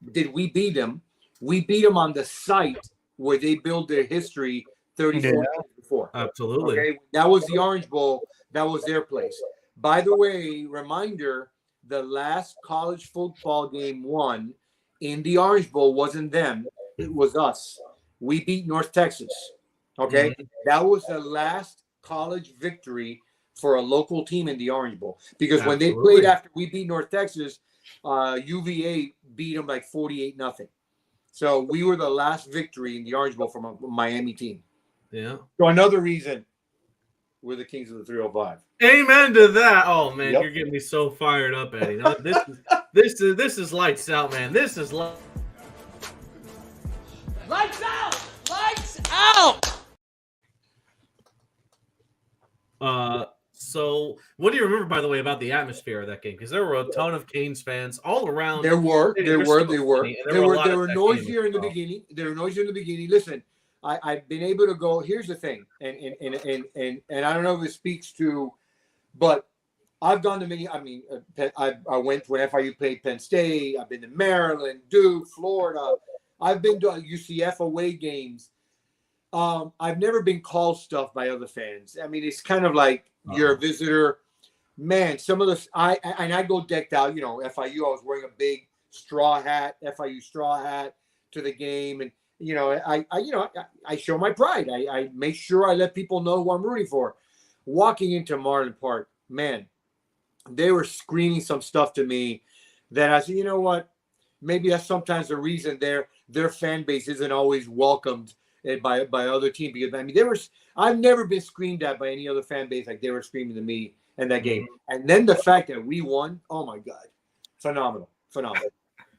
[SPEAKER 2] we beat them on the site where they build their history 34 years before.
[SPEAKER 1] Absolutely.
[SPEAKER 2] Okay, that was the Orange Bowl. That was their place. By the way, reminder: the last college football game won in the Orange Bowl wasn't them; it was us. We beat North Texas. Okay, that was the last college victory for a local team in the Orange Bowl. Because when they played after we beat North Texas, UVA beat them like 48-0. So we were the last victory in the Orange Bowl from a Miami team.
[SPEAKER 1] Yeah.
[SPEAKER 2] So another reason we're the kings of the 305.
[SPEAKER 1] Amen to that. Oh man, you're getting me so fired up, Eddie. No, this is lights out, man. This is lights out. Lights out. So what do you remember, by the way, about the atmosphere of that game? Because there were a ton of Canes fans all around.
[SPEAKER 2] There were noisier in the
[SPEAKER 1] well.
[SPEAKER 2] beginning. They were noisier in the beginning. Listen, I've been able to go. Here's the thing, and I don't know if it speaks to, but I've gone to many. I mean, I went when FIU played Penn State. I've been to Maryland, Duke, Florida. I've been to UCF away games. I've never been called stuff by other fans. I mean, it's kind of like you're a visitor. Man, some of the I go decked out. You know, FIU. I was wearing a big straw hat, FIU straw hat to the game, and you know, I show my pride. I make sure I let people know who I'm rooting for. Walking into Marlin Park, man, they were screaming some stuff to me that I said, you know what? Maybe that's sometimes the reason their fan base isn't always welcomed by other teams. Because I mean, I've never been screamed at by any other fan base like they were screaming to me in that game. And then the fact that we won, oh my God, phenomenal.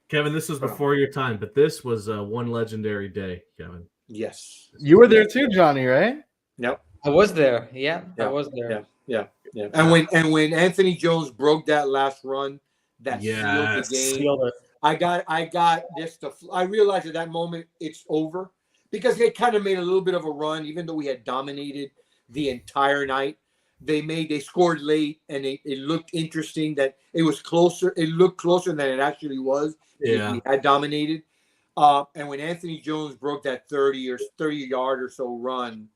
[SPEAKER 1] Kevin, this was before your time, but this was one legendary day, Kevin.
[SPEAKER 2] Yes,
[SPEAKER 3] you were there too, Johnny, right?
[SPEAKER 2] Yep,
[SPEAKER 4] I was there. Yeah, I was there.
[SPEAKER 2] Yeah. And when Anthony Jones broke that last run, that sealed the game.
[SPEAKER 4] Sealed it.
[SPEAKER 2] I got this. I realized at that moment it's over because they kind of made a little bit of a run, even though we had dominated the entire night. They scored late, and it looked interesting that it was closer. It looked closer than it actually was.
[SPEAKER 1] Yeah,
[SPEAKER 2] we had dominated. And when Anthony Jones broke that 30-yard or so run,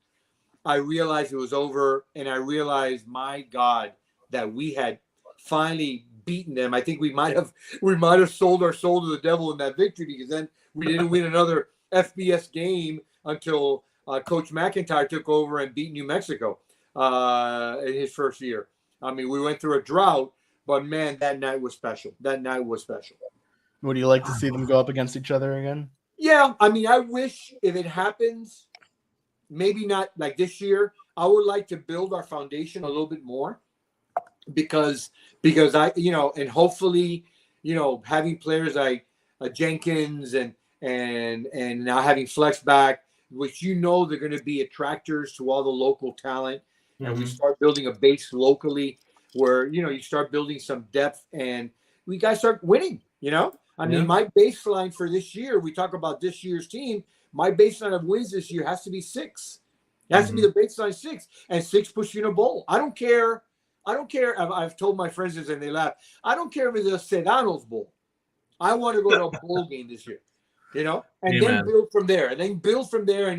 [SPEAKER 2] I realized it was over, and I realized, my God, that we had finally beaten them. I think we might have sold our soul to the devil in that victory, because then we didn't win another FBS game until Coach McIntyre took over and beat New Mexico in his first year. I mean, we went through a drought, but man, that night was special.
[SPEAKER 3] Would you like to see them go up against each other again?
[SPEAKER 2] Yeah, I mean, I wish if it happens, maybe not like this year. I would like to build our foundation a little bit more, because I, and hopefully, having players like Jenkins and now having Flex back, which they're going to be attractors to all the local talent, and we start building a base locally where you start building some depth, and we guys start winning. I mean, my baseline for this year, we talk about this year's team. My baseline of wins this year has to be 6. It has to be the baseline 6, and 6 puts you in a bowl. I don't care. I've told my friends this and they laugh. I don't care if it's a Sedano's Bowl. I want to go to a bowl game this year, and then build from there. And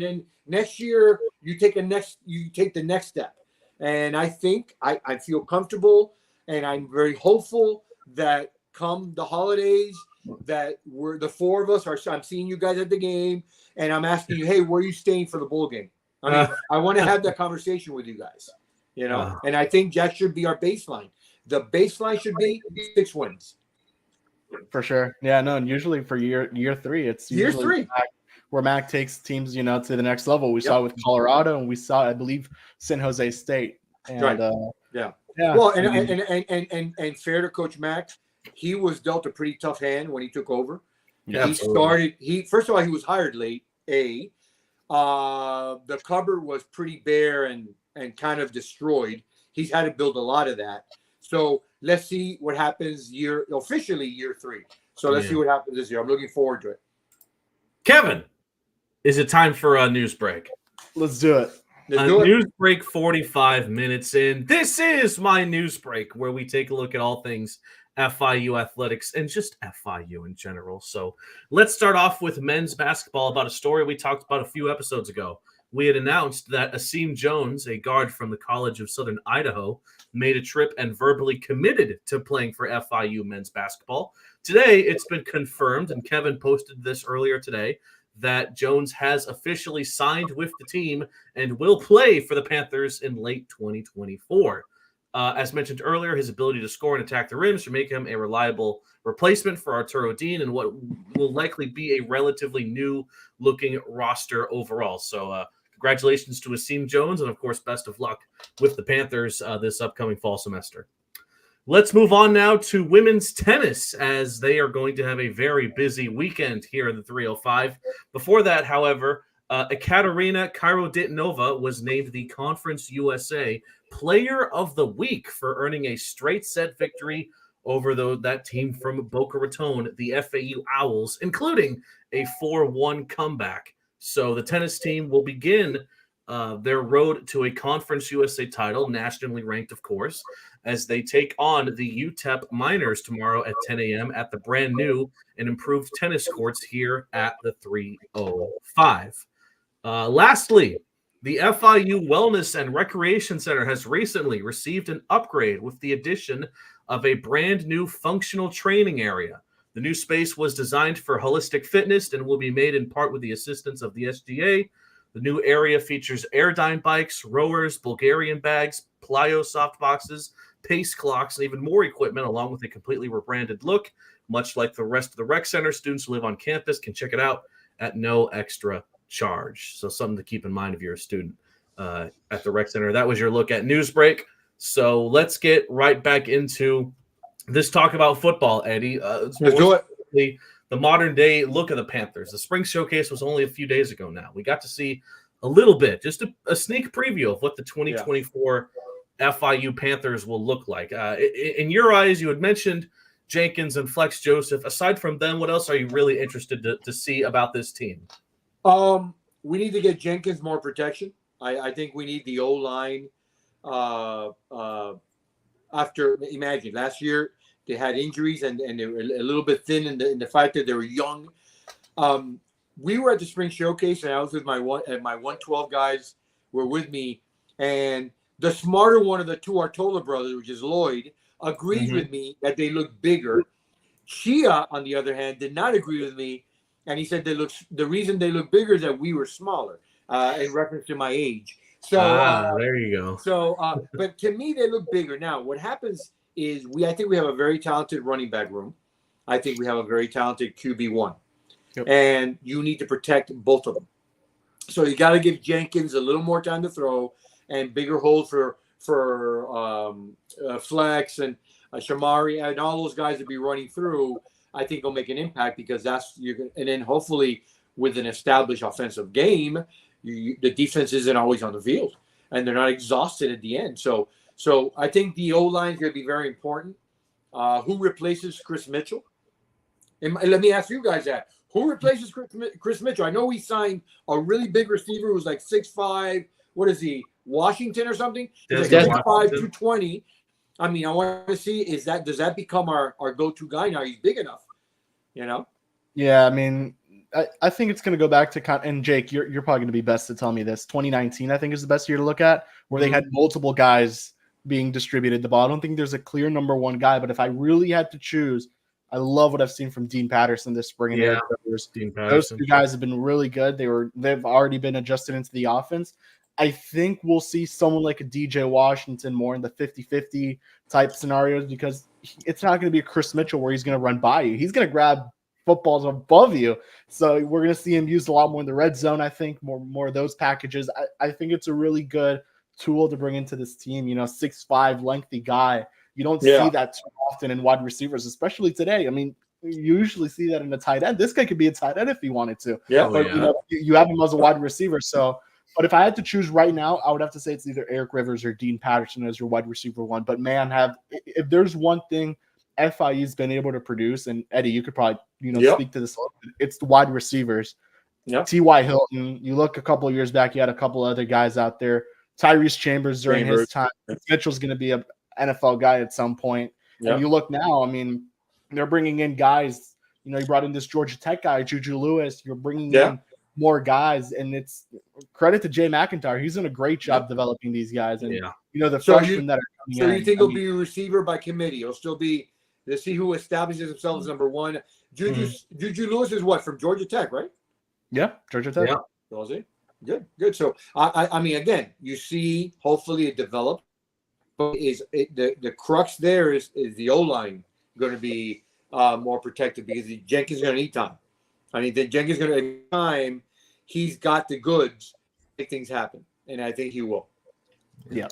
[SPEAKER 2] then next year you take the next step. And I think I feel comfortable, and I'm very hopeful that come the holidays, that we're the 4 of us I'm seeing you guys at the game, and I'm asking you, hey, where are you staying for the bowl game? I mean, I want to have that conversation with you guys, and I think that should be our baseline. The baseline should be 6 wins.
[SPEAKER 3] For sure. Yeah, no, and usually for year 3, it's
[SPEAKER 2] year 3
[SPEAKER 3] where Mac takes teams, to the next level. We saw it with Colorado, and we saw, I believe, San Jose State. And,
[SPEAKER 2] right. Yeah. Well, and fair to Coach Mac, he was dealt a pretty tough hand when he took over.
[SPEAKER 1] Yeah,
[SPEAKER 2] first of all, he was hired late. The cupboard was pretty bare and kind of destroyed. He's had to build a lot of that. So let's see what happens officially year 3. So let's see what happens this year. I'm looking forward to it.
[SPEAKER 1] Kevin, is it time for a news break?
[SPEAKER 3] Let's do it.
[SPEAKER 1] News break 45 minutes in. This is my news break where we take a look at all things FIU athletics and just FIU in general. So let's start off with men's basketball, about a story we talked about a few episodes ago. We had announced that Asim Jones, a guard from the College of Southern Idaho, made a trip and verbally committed to playing for FIU men's basketball. Today, it's been confirmed, and Kevin posted this earlier today, that Jones has officially signed with the team and will play for the Panthers in late 2024. As mentioned earlier, his ability to score and attack the rim should make him a reliable replacement for Arturo Dean and what will likely be a relatively new-looking roster overall. So congratulations to Asim Jones, and of course, best of luck with the Panthers this upcoming fall semester. Let's move on now to women's tennis, as they are going to have a very busy weekend here in the 305. Before that, however, Ekaterina Kyroditinova was named the Conference USA Player of the Week for earning a straight set victory over that team from Boca Raton, the FAU Owls, including a 4-1 comeback. So the tennis team will begin their road to a Conference USA title, nationally ranked, of course, as they take on the UTEP Miners tomorrow at 10 a.m. at the brand new and improved tennis courts here at the 305. Lastly, the FIU Wellness and Recreation Center has recently received an upgrade with the addition of a brand new functional training area. The new space was designed for holistic fitness and will be made in part with the assistance of the SGA. The new area features Airdyne bikes, rowers, Bulgarian bags, Plyo soft boxes, pace clocks, and even more equipment, along with a completely rebranded look. Much like the rest of the rec center, students who live on campus can check it out at no extra charge. So something to keep in mind if you're a student at the rec center. That was your look at Newsbreak. So let's get right back into this talk about football, Eddie.
[SPEAKER 2] Let's do it.
[SPEAKER 1] The modern day look of the Panthers. The spring showcase was only a few days ago now. We got to see a little bit, just a sneak preview of what the 2024 FIU Panthers will look like. In your eyes, you had mentioned Jenkins and Flex Joseph. Aside from them, what else are you really interested to see about this team?
[SPEAKER 2] We need to get Jenkins more protection. I think we need the O-line. After, imagine, last year they had injuries and they were a little bit thin in the fact that they were young. We were at the spring showcase, and I was with my 112 guys were with me, and the smarter one of the two Artola brothers, which is Lloyd, agrees with me that they look bigger. Chia, on the other hand, did not agree with me, and he said the reason they look bigger is that we were smaller, in reference to my age. So
[SPEAKER 1] there you go.
[SPEAKER 2] So, but to me, they look bigger. Now, what happens is I think we have a very talented running back room. I think we have a very talented QB1. Yep. And you need to protect both of them. So you got to give Jenkins a little more time to throw and bigger hold for Flex and Shamari and all those guys to be running through. I think will make an impact because and then hopefully with an established offensive game, the defense isn't always on the field and they're not exhausted at the end. So I think the O-line is going to be very important. Who replaces Chris Mitchell? And let me ask you guys that. Who replaces Chris Mitchell? I know he signed a really big receiver who's like 6'5". What is he? Washington or something? He's like 6'5", 220. I mean, I want to see does that become our go-to guy now? He's big enough, you know?
[SPEAKER 3] Yeah, I mean, I think it's going to go back to – and Jake, you're probably going to be best to tell me this. 2019, I think, is the best year to look at, where they had multiple guys being distributed the ball. I don't think there's a clear number one guy, but if I really had to choose, I love what I've seen from Dean Patterson this spring.
[SPEAKER 1] Yeah,
[SPEAKER 3] those two guys have been really good. They've already been adjusted into the offense. I think we'll see someone like a DJ Washington more in the 50-50 type scenarios because it's not going to be a Chris Mitchell where he's going to run by you. He's going to grab footballs above you. So we're going to see him used a lot more in the red zone, I think, more of those packages. I think it's a really good tool to bring into this team. 6'5", lengthy guy. You don't see that too often in wide receivers, especially today. I mean, you usually see that in a tight end. This guy could be a tight end if he wanted to.
[SPEAKER 2] Yeah.
[SPEAKER 3] But you have him as a wide receiver. So But if I had to choose right now, I would have to say it's either Eric Rivers or Dean Patterson as your wide receiver one. But man, if there's one thing FIU's been able to produce, and Eddie, you could probably speak to this, it's the wide receivers.
[SPEAKER 2] Yep.
[SPEAKER 3] T.Y. Hilton, you look a couple of years back, you had a couple other guys out there. Tyrese Chambers during his time. Mitchell's going to be an NFL guy at some point. Yep. And you look now, I mean, they're bringing in guys. You brought in this Georgia Tech guy, Juju Lewis. You're bringing in more guys, and it's credit to Jay McIntyre. He's done a great job developing these guys. And, the freshmen that are coming in.
[SPEAKER 2] So you think he'll be a receiver by committee? He'll still be – to see who establishes himself as number one. Juju Lewis is what, from Georgia Tech, right?
[SPEAKER 3] Yeah, Georgia Tech.
[SPEAKER 2] Yeah. Was he? Good. So, I mean, again, you see, hopefully it develops. But the crux there is the O-line going to be more protected because Jenkins is going to need time. I mean, Jenkins is going to need time. He's got the goods to make things happen, and I think he will.
[SPEAKER 3] Yeah.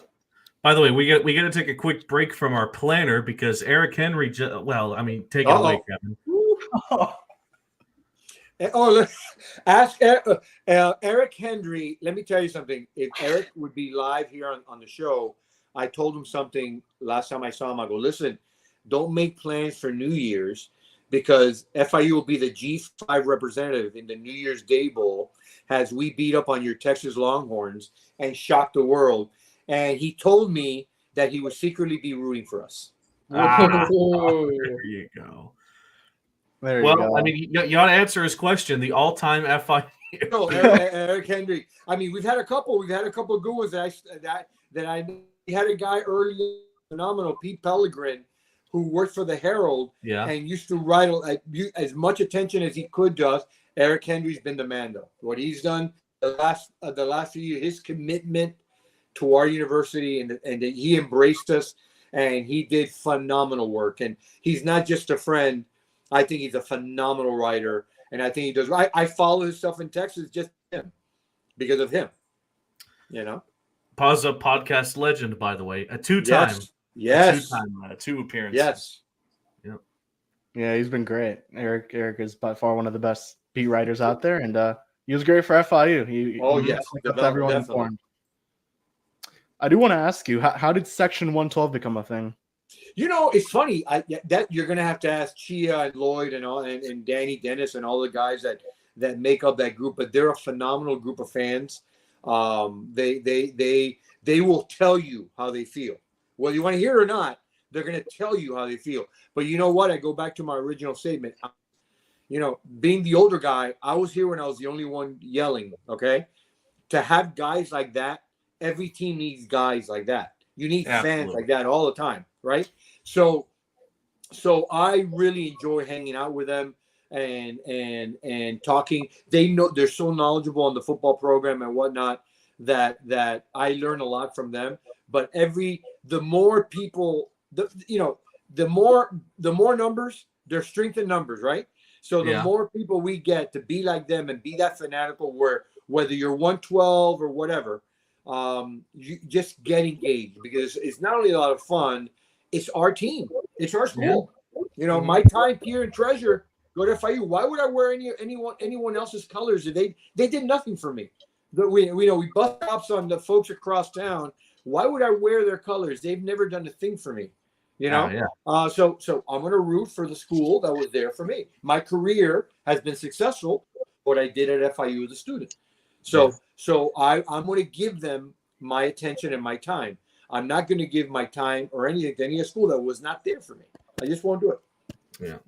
[SPEAKER 1] By the way, we got to take a quick break from our planner because Eric Henry. Take it away, Kevin.
[SPEAKER 2] Ask Eric Henry. Let me tell you something. If Eric would be live here on the show, I told him something last time I saw him. I go, listen, don't make plans for New Year's because FIU will be the G5 representative in the New Year's Day Bowl as we beat up on your Texas Longhorns and shock the world. And he told me that he would secretly be rooting for us.
[SPEAKER 1] There you go.
[SPEAKER 3] There you go.
[SPEAKER 1] I mean, you ought to answer his question. The all-time FIU.
[SPEAKER 2] No, Eric Henry. I mean, we've had a couple of good ones that I we had a guy early, phenomenal, Pete Pellegrin, who worked for the Herald and used to write as much attention as he could to us. Eric Henry's been the man, though. What he's done the last few years, his commitment to our university, and that he embraced us, and he did phenomenal work. And he's not just a friend. I think he's a phenomenal writer, and I think he does. I follow his stuff in Texas just because of him.
[SPEAKER 1] Paws Up podcast legend, by the way, a two-time, two appearances.
[SPEAKER 2] Yes.
[SPEAKER 1] Yep.
[SPEAKER 3] Yeah, he's been great. Eric is by far one of the best beat writers out there, and he was great for FIU. He kept everyone informed. I do want to ask you, how did Section 112 become a thing?
[SPEAKER 2] It's funny that you're going to have to ask Chia and Lloyd and Danny Dennis and all the guys that make up that group, but they're a phenomenal group of fans. They will tell you how they feel. Whether you want to hear it or not, they're going to tell you how they feel. But you know what? I go back to my original statement. Being the older guy, I was here when I was the only one yelling, okay? To have guys like that, every team needs guys like that. You need fans like that all the time, right? So I really enjoy hanging out with them and talking. They know they're so knowledgeable on the football program and whatnot that I learn a lot from them. But the more people, the more numbers, there's strength in numbers, right? So the more people we get to be like them and be that fanatical, whether you're 112 or whatever, you just get engaged because it's not only a lot of fun, it's our team, it's our school. My time, peer, and treasure go to FIU. Why would I wear anyone else's colors? They did nothing for me. We bust cops on the folks across town. Why would I wear their colors? They've never done a thing for me. So I'm going to root for the school that was there for me. My career has been successful. What I did at FIU as a student. So I'm going to give them my attention and my time. I'm not going to give my time or anything to any school that was not there for me. I just won't do it.
[SPEAKER 1] Yeah.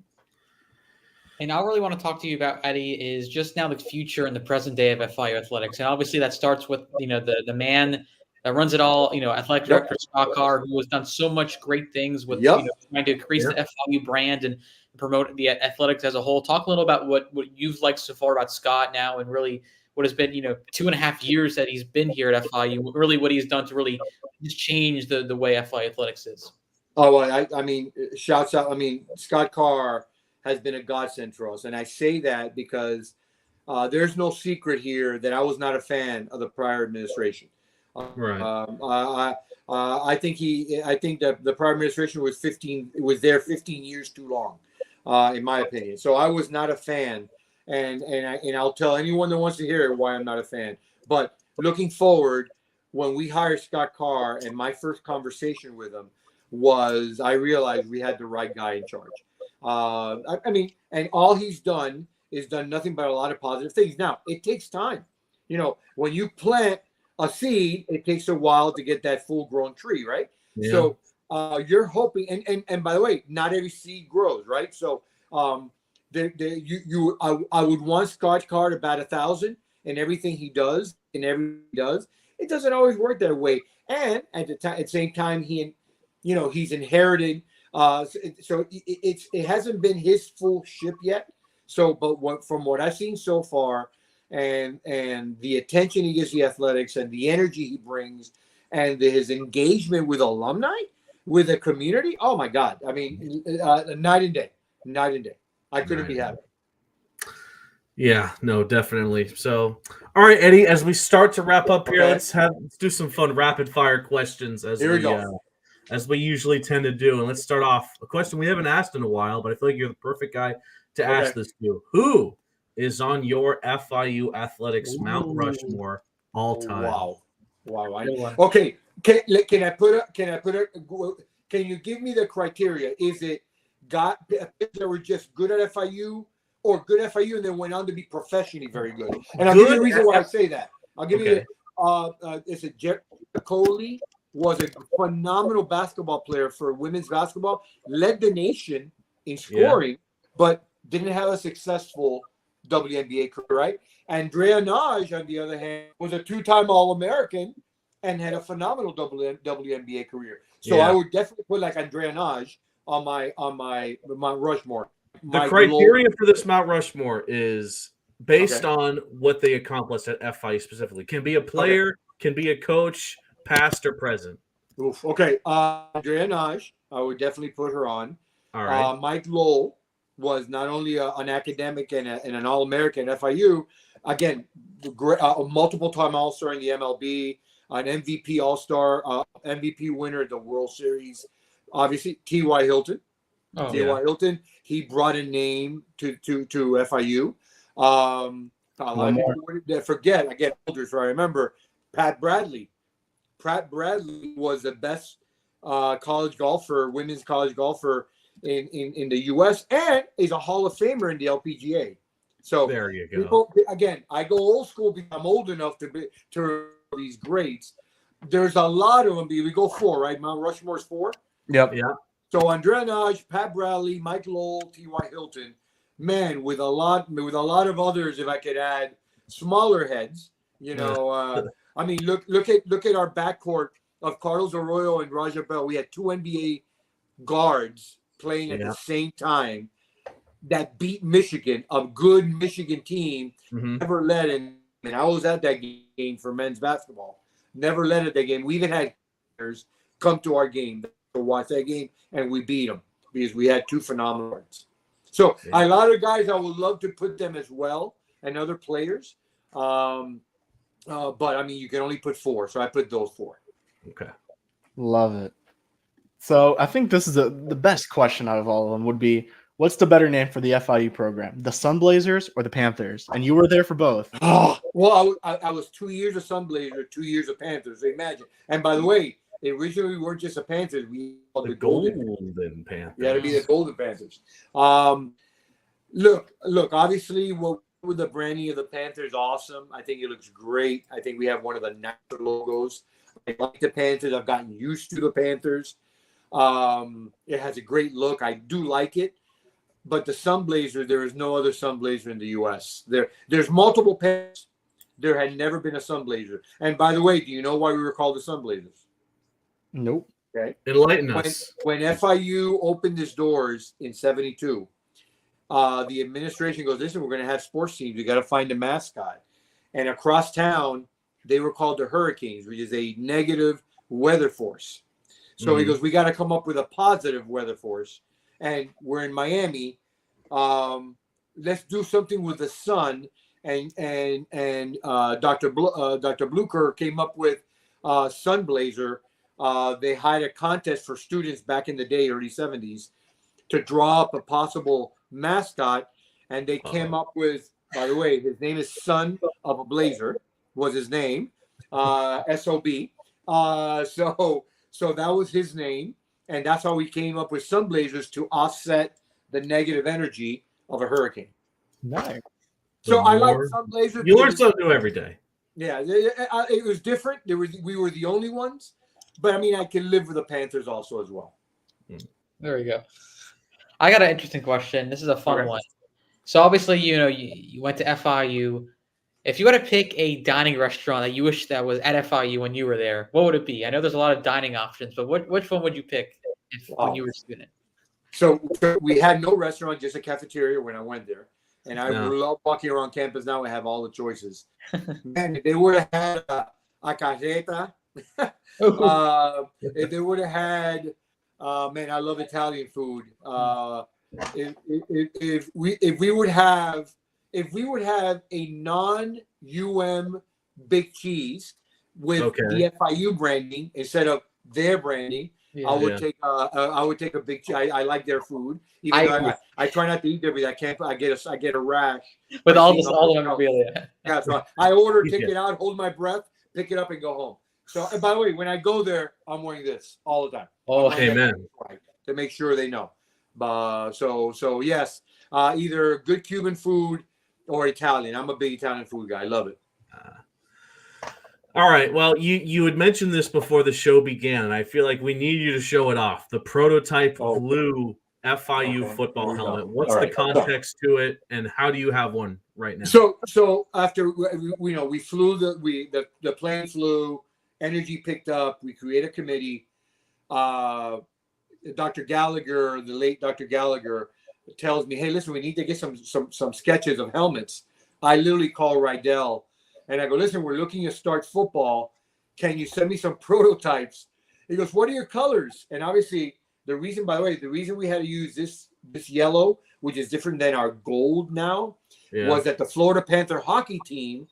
[SPEAKER 4] And I really want to talk to you about, Eddie, is just now the future and the present day of FIU athletics. And obviously that starts with, the man that runs it all, athletic director Scott Carr, who has done so much great things with trying to increase the FIU brand and promote the athletics as a whole. Talk a little about what you've liked so far about Scott now and really what has been, 2.5 years that he's been here at FIU, really what he's done to really just change the way FIU athletics is.
[SPEAKER 2] Oh, well, I mean, shouts out. I mean, Scott Carr has been a godsend for us. And I say that because there's no secret here that I was not a fan of the prior administration.
[SPEAKER 1] Right.
[SPEAKER 2] I think that the prior administration was 15 years too long, in my opinion. So I was not a fan. And I'll tell anyone that wants to hear it why I'm not a fan. But looking forward, when we hired Scott Carr, and my first conversation with him was, I realized we had the right guy in charge. I mean, and all he's done is done nothing but a lot of positive things. Now, it takes time. You know, when you plant a seed, it takes a while to get that full-grown tree, right?
[SPEAKER 1] Yeah.
[SPEAKER 2] So you're hoping, and by the way, not every seed grows, right? So I would want Scott Carr to bat 1,000 in everything he does, It doesn't always work that way, and at the same time, he's inherited. So it hasn't been his full ship yet. So, but from what I've seen so far, and the attention he gives the athletics, and the energy he brings, and his engagement with alumni, with the community, oh my God! I mean, night and day. I couldn't be happier.
[SPEAKER 1] Yeah, no, definitely. So, all right, Eddie, as we start to wrap up here, let's do some fun rapid fire questions as we usually tend to do. And let's start off a question we haven't asked in a while, but I feel like you're the perfect guy to ask this to. Who is on your FIU athletics Mount Rushmore all time?
[SPEAKER 2] Wow. Okay. Can you give me the criteria? Is it got that were just good at FIU, or good FIU and then went on to be professionally very good? And I'll give you the reason why I say that. I'll give you Jeff Coley was a phenomenal basketball player for women's basketball, led the nation in scoring, but didn't have a successful WNBA career, right? Andrea Naj, on the other hand, was a 2-time All-American and had a phenomenal WNBA career. So I would definitely put like Andrea Naj on my Mount Rushmore.
[SPEAKER 1] The criteria for this Mount Rushmore is based on what they accomplished at FIU specifically. Can be a player, can be a coach, past or present.
[SPEAKER 2] Okay. Andrea Naj, I would definitely put her on.
[SPEAKER 1] All right.
[SPEAKER 2] Mike Lowell was not only an academic and an All-American at FIU, again, a multiple-time All-Star in the MLB, an MVP All-Star, MVP winner at the World Series. Obviously, T.Y. Hilton. Hilton, he brought a name to FIU. A lot of people forget, again, older, so I remember Pat Bradley. Pat Bradley was the best college golfer, women's college golfer in the U.S., and is a Hall of Famer in the LPGA. So
[SPEAKER 1] there you go.
[SPEAKER 2] People, again, I go old school because I'm old enough to these greats. There's a lot of them. We go 4, right? Mount Rushmore's 4.
[SPEAKER 3] Yep.
[SPEAKER 1] Yeah.
[SPEAKER 2] So Andrea Naj, Pat Bradley, Mike Lowell, T.Y. Hilton, man, with a lot of others. If I could add smaller heads, I mean, look at our backcourt of Carlos Arroyo and Raja Bell. We had 2 NBA guards playing at the same time that beat Michigan, a good Michigan team, never led in. And I was at that game for men's basketball. Never led at that game. We even had players come to our game to watch that game, and we beat them because we had 2 phenomenal guards. So a lot of guys, I would love to put them as well, and other players. But I mean, you can only put 4, so I put those 4.
[SPEAKER 1] Okay.
[SPEAKER 3] Love it. So I think this is the best question out of all of them would be, what's the better name for the FIU program, the Sunblazers or the Panthers? And you were there for both.
[SPEAKER 2] Oh, well, I was 2 years of Sunblazer, 2 years of Panthers. So imagine. And by the way, originally we weren't just the Panthers. We called the
[SPEAKER 1] Golden Panthers.
[SPEAKER 2] You had to be the Golden Panthers. Look. Obviously, with the branding of the Panthers, awesome. I think it looks great. I think we have one of the natural logos. I like the Panthers. I've gotten used to the Panthers. It has a great look. I do like it. But the Sunblazer, there is no other Sunblazer in the U.S. There's multiple Panthers. There had never been a Sunblazer. And by the way, do you know why we were called the Sunblazers?
[SPEAKER 3] Nope.
[SPEAKER 2] Okay.
[SPEAKER 1] Enlighten us.
[SPEAKER 2] When FIU opened its doors in 72, the administration goes, listen, we're going to have sports teams. We got to find a mascot. And across town, they were called the Hurricanes, which is a negative weather force. So he goes, we got to come up with a positive weather force. And we're in Miami. Let's do something with the sun. And Dr. Blucher came up with Sunblazer. They had a contest for students back in the day, early 70s, to draw up a possible mascot. And they came up with, by the way, his name is Son of a Blazer, was his name. SOB. So that was his name, and that's how we came up with sun blazers to offset the negative energy of a hurricane.
[SPEAKER 3] Nice.
[SPEAKER 2] So I like sun blazers.
[SPEAKER 1] You learn something new every day.
[SPEAKER 2] Yeah, it was different. We were the only ones, but I mean, I can live with the Panthers also as well.
[SPEAKER 4] There we go. I got an interesting question. This is a fun
[SPEAKER 2] Okay.
[SPEAKER 4] one. So obviously, you went to FIU. If you had to pick a dining restaurant that you wish that was at FIU when you were there, what would it be? I know there's a lot of dining options, but which one would you pick when you were a student?
[SPEAKER 2] So we had no restaurant, just a cafeteria when I went there. And I love walking around campus now. I have all the choices. Man, if they would have had a cajeta, if they would have had, man, I love Italian food. If we would have a non-UM big cheese with the FIU branding instead of their branding, I would take a big cheese. I like their food. Even though I try not to eat there because I can't. I get a rash
[SPEAKER 4] with all the memorabilia.
[SPEAKER 2] Yeah, so I order, take it out, hold my breath, pick it up, and go home. So, and by the way, when I go there, I'm wearing this all the time.
[SPEAKER 4] Oh,
[SPEAKER 1] amen.
[SPEAKER 2] To make sure they know. So yes, either good Cuban food or Italian. I'm a big Italian food guy. I love it.
[SPEAKER 1] All right. Well, you had mentioned this before the show began, and I feel like we need you to show it off. The prototype blue FIU football helmet. What's the context to it, and how do you have one right now?
[SPEAKER 2] So after we flew the plane flew, energy picked up. We created a committee. Dr. Gallagher, the late Dr. Gallagher, tells me, "Hey, listen, we need to get some sketches of helmets." I literally call Rydell. And I go, listen, we're looking to start football. Can you send me some prototypes? He goes, what are your colors? And obviously, the reason we had to use this yellow, which is different than our gold now, was that the Florida Panther hockey team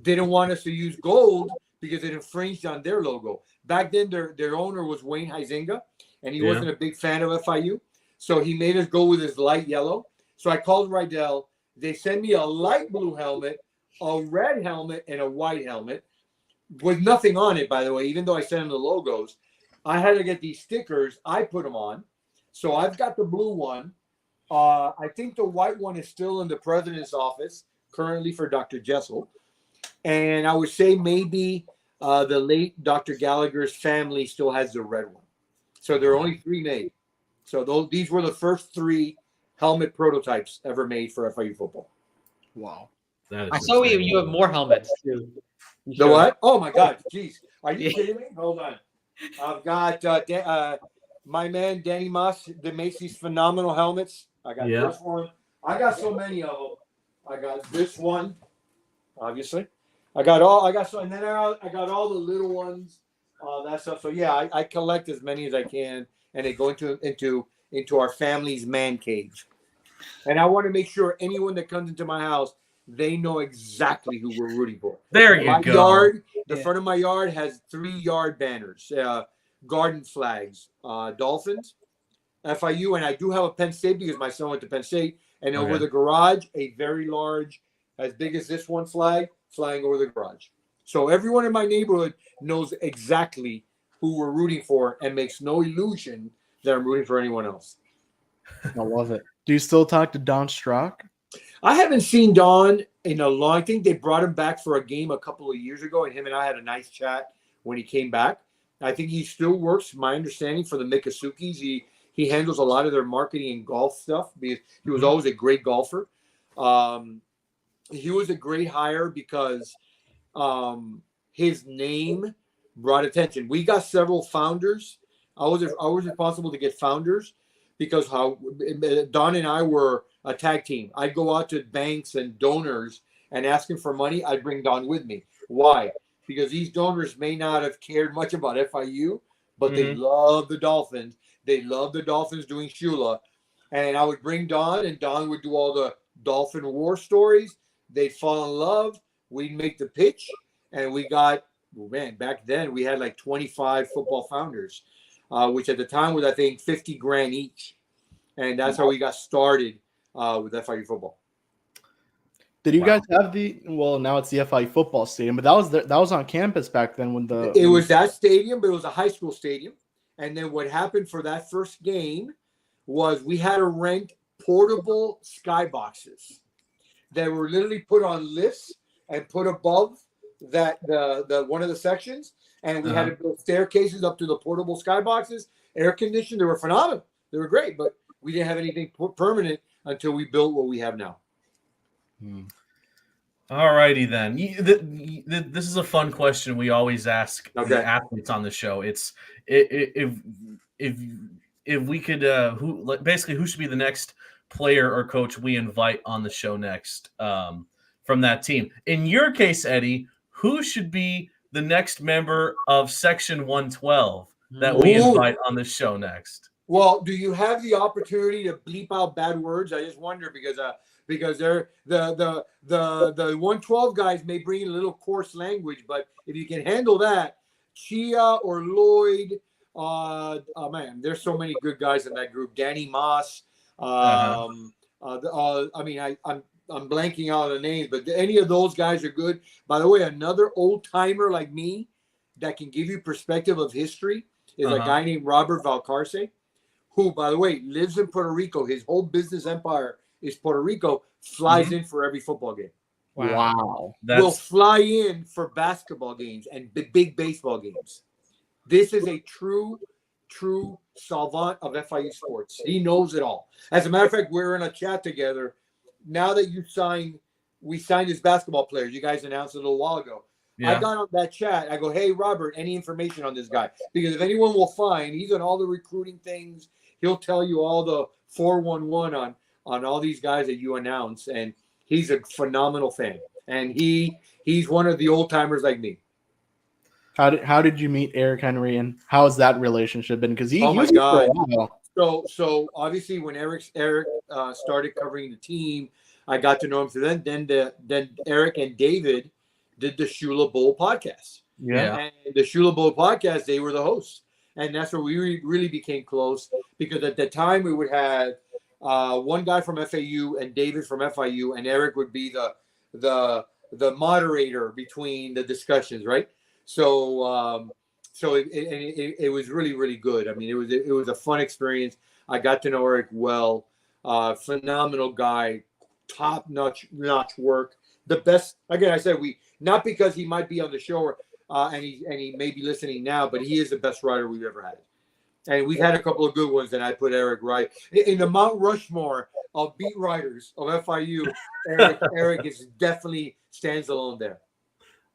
[SPEAKER 2] didn't want us to use gold because it infringed on their logo. Back then, their owner was Wayne Huizinga, and he wasn't a big fan of FIU. So he made us go with his light yellow. So I called Rydell. They sent me a light blue helmet, a red helmet, and a white helmet with nothing on it, by the way, even though I sent them the logos. I had to get these stickers. I put them on. So I've got the blue one. I think the white one is still in the president's office currently for Dr. Jessel. And I would say maybe the late Dr. Gallagher's family still has the red one. So there are only 3 made. So these were the first 3 helmet prototypes ever made for FIU football.
[SPEAKER 3] Wow.
[SPEAKER 4] I saw you have more helmets too.
[SPEAKER 2] The what? Oh my God! Jeez, are you kidding me? Hold on. I've got my man Danny Moss, the Macy's phenomenal helmets. I got this one. I got so many of them. I got this one, obviously. And then I got all the little ones, that stuff. So yeah, I collect as many as I can, and they go into our family's man cave. And I want to make sure anyone that comes into my house, they know exactly who we're rooting for.
[SPEAKER 1] There you go.
[SPEAKER 2] The front of my yard has 3 yard banners, garden flags, Dolphins, FIU, and I do have a Penn State because my son went to Penn State. And over the garage, a very large, as big as this one flag, flying over the garage. So everyone in my neighborhood knows exactly who we're rooting for and makes no illusion that I'm rooting for anyone else.
[SPEAKER 3] I love it. Do you still talk to Don Strock?
[SPEAKER 2] I haven't seen Don in a long. I think they brought him back for a game a couple of years ago, and him and I had a nice chat when he came back. I think he still works, my understanding, for the Mikasukis. He handles a lot of their marketing and golf stuff because he was always a great golfer. He was a great hire because his name brought attention. We got several founders. I was responsible to get founders because Don and I were a tag team. I'd go out to banks and donors and ask them for money. I'd bring Don with me. Why? Because these donors may not have cared much about FIU, but they love the Dolphins. They love the Dolphins doing Shula. And I would bring Don, and Don would do all the Dolphin war stories. They'd fall in love. We'd make the pitch. And we got, back then we had like 25 football founders, which at the time was, I think, $50,000 each. And that's how we got started with FIU football.
[SPEAKER 3] Did you
[SPEAKER 1] Wow.
[SPEAKER 3] guys have well, now it's the FIU football stadium, but that was on campus back then when
[SPEAKER 2] It was that stadium, but it was a high school stadium. And then what happened for that first game was we had to rent portable skyboxes that were literally put on lifts and put above that the one of the sections. And we had to build staircases up to the portable skyboxes, air conditioned. They were phenomenal. They were great, but we didn't have anything permanent until we built what we have now.
[SPEAKER 1] All righty then. This is a fun question we always ask the athletes on the show. It's if we could who should be the next player or coach we invite on the show next from that team. In your case, Eddie, who should be the next member of Section 112 that we invite on the show next?
[SPEAKER 2] Well, do you have the opportunity to bleep out bad words? I just wonder because they're the 112 guys may bring in a little coarse language, but if you can handle that, Chia or Lloyd, man, there's so many good guys in that group. Danny Moss. I mean, I'm blanking out on the names, but any of those guys are good. By the way, another old timer like me that can give you perspective of history is a guy named Robert Valcarce, who, by the way, lives in Puerto Rico. His whole business empire is Puerto Rico, flies in for every football game.
[SPEAKER 3] Wow.
[SPEAKER 2] Will fly in for basketball games and big baseball games. This is a true savant of FIU sports. He knows it all. As a matter of fact, we're in a chat together. Now that we signed his basketball players. You guys announced it a little while ago. Yeah. I got on that chat. I go, hey, Robert, any information on this guy? Because if anyone will find, he's on all the recruiting things. He'll tell you all the 411 on all these guys that you announce. And he's a phenomenal fan. And he's one of the old timers like me.
[SPEAKER 3] How did you meet Eric Henry, and how has that relationship been? Because
[SPEAKER 2] oh my God. So obviously when Eric started covering the team, I got to know him through then Eric and David did the Shula Bowl podcast.
[SPEAKER 3] Yeah.
[SPEAKER 2] And the Shula Bowl podcast, they were the hosts. And that's where we really became close, because at the time we would have one guy from FAU and David from FIU, and Eric would be the moderator between the discussions, right? So it was really, really good. I mean, it was a fun experience. I got to know Eric well. Phenomenal guy, top-notch work. The best. Again, I said not because he might be on the show and he may be listening now, but he is the best writer we've ever had. And we've had a couple of good ones, and I put Eric right in the Mount Rushmore of beat writers of FIU. Eric is definitely stands alone there.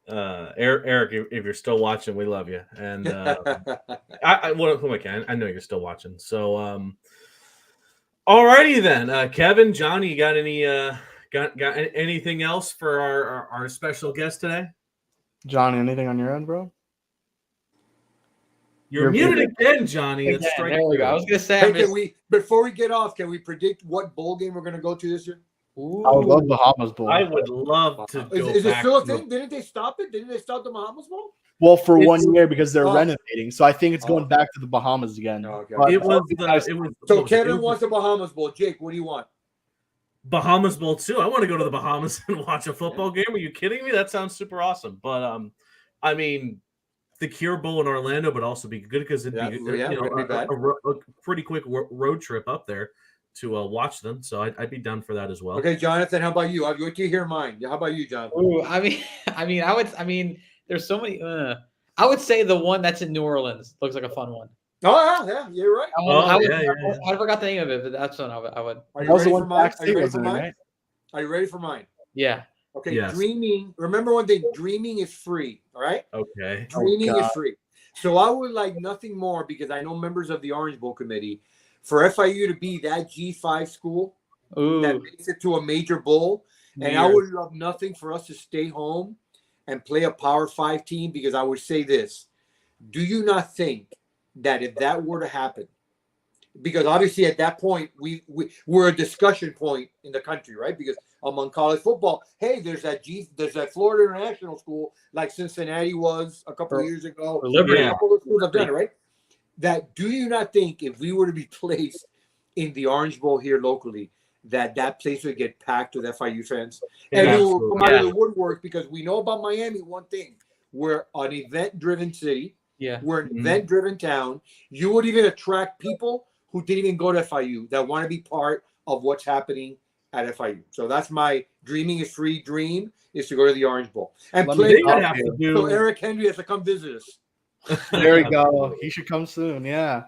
[SPEAKER 1] Eric, if you're still watching, we love you. And I know you're still watching. So, alrighty then, Kevin, Johnny, you got any got anything else for our special guest today?
[SPEAKER 3] Johnny, anything on your end, bro?
[SPEAKER 1] You're muted again, Johnny.
[SPEAKER 4] There we go. I was gonna say,
[SPEAKER 2] hey, before we get off, can we predict what bowl game we're gonna go to this year?
[SPEAKER 3] Ooh. I would love Bahamas Bowl.
[SPEAKER 1] I would love to go
[SPEAKER 2] Is it still a thing? Didn't they stop it? Didn't they stop the Bahamas Bowl?
[SPEAKER 3] Well, for 1 year, because they're renovating. So I think it's going back to the Bahamas again.
[SPEAKER 2] Oh, okay.
[SPEAKER 1] It was.
[SPEAKER 2] So Kevin wants the Bahamas Bowl. Jake, what do you want?
[SPEAKER 1] Bahamas Bowl too. I want to go to the Bahamas and watch a football game. Are you kidding me? That sounds super awesome. But I mean, the Cure Bowl in Orlando would also be good, because it'd be a pretty quick road trip up there to watch them. So I'd be down for that as well.
[SPEAKER 2] Okay, Jonathan, how about you? What do you hear mine? How about you, Jonathan?
[SPEAKER 4] Ooh, I mean, there's so many. I would say the one that's in New Orleans looks like a fun one.
[SPEAKER 2] Oh yeah, you're right.
[SPEAKER 4] I forgot the name of it, but that's one I would.
[SPEAKER 2] Are you ready for mine? Are you ready for mine?
[SPEAKER 4] Yeah.
[SPEAKER 2] Okay. Yes. Dreaming. Remember one thing. Dreaming is free. All right.
[SPEAKER 1] Okay.
[SPEAKER 2] Dreaming is free. So I would like nothing more, because I know members of the Orange Bowl committee, for FIU to be that G5 school that makes it to a major bowl. And I would love nothing for us to stay home and play a Power 5 team, because I would say this. Do you not think that if that were to happen, because obviously at that point we're a discussion point in the country, right? Because among college football, hey, there's that Florida International School like Cincinnati was a couple of years ago.
[SPEAKER 4] Liberty.
[SPEAKER 2] A couple of schools have done it, right? That do you not think if we were to be placed in the Orange Bowl here locally, that place would get packed with FIU fans. And it will come out of the woodwork because we know about Miami one thing. We're an event-driven city.
[SPEAKER 4] Yeah.
[SPEAKER 2] We're an event-driven town. You would even attract people who didn't even go to FIU that want to be part of what's happening at FIU. So that's my dreaming is free dream, is to go to the Orange Bowl. And play. So Eric Henry has to come visit us.
[SPEAKER 3] There we go. He should come soon. Yeah.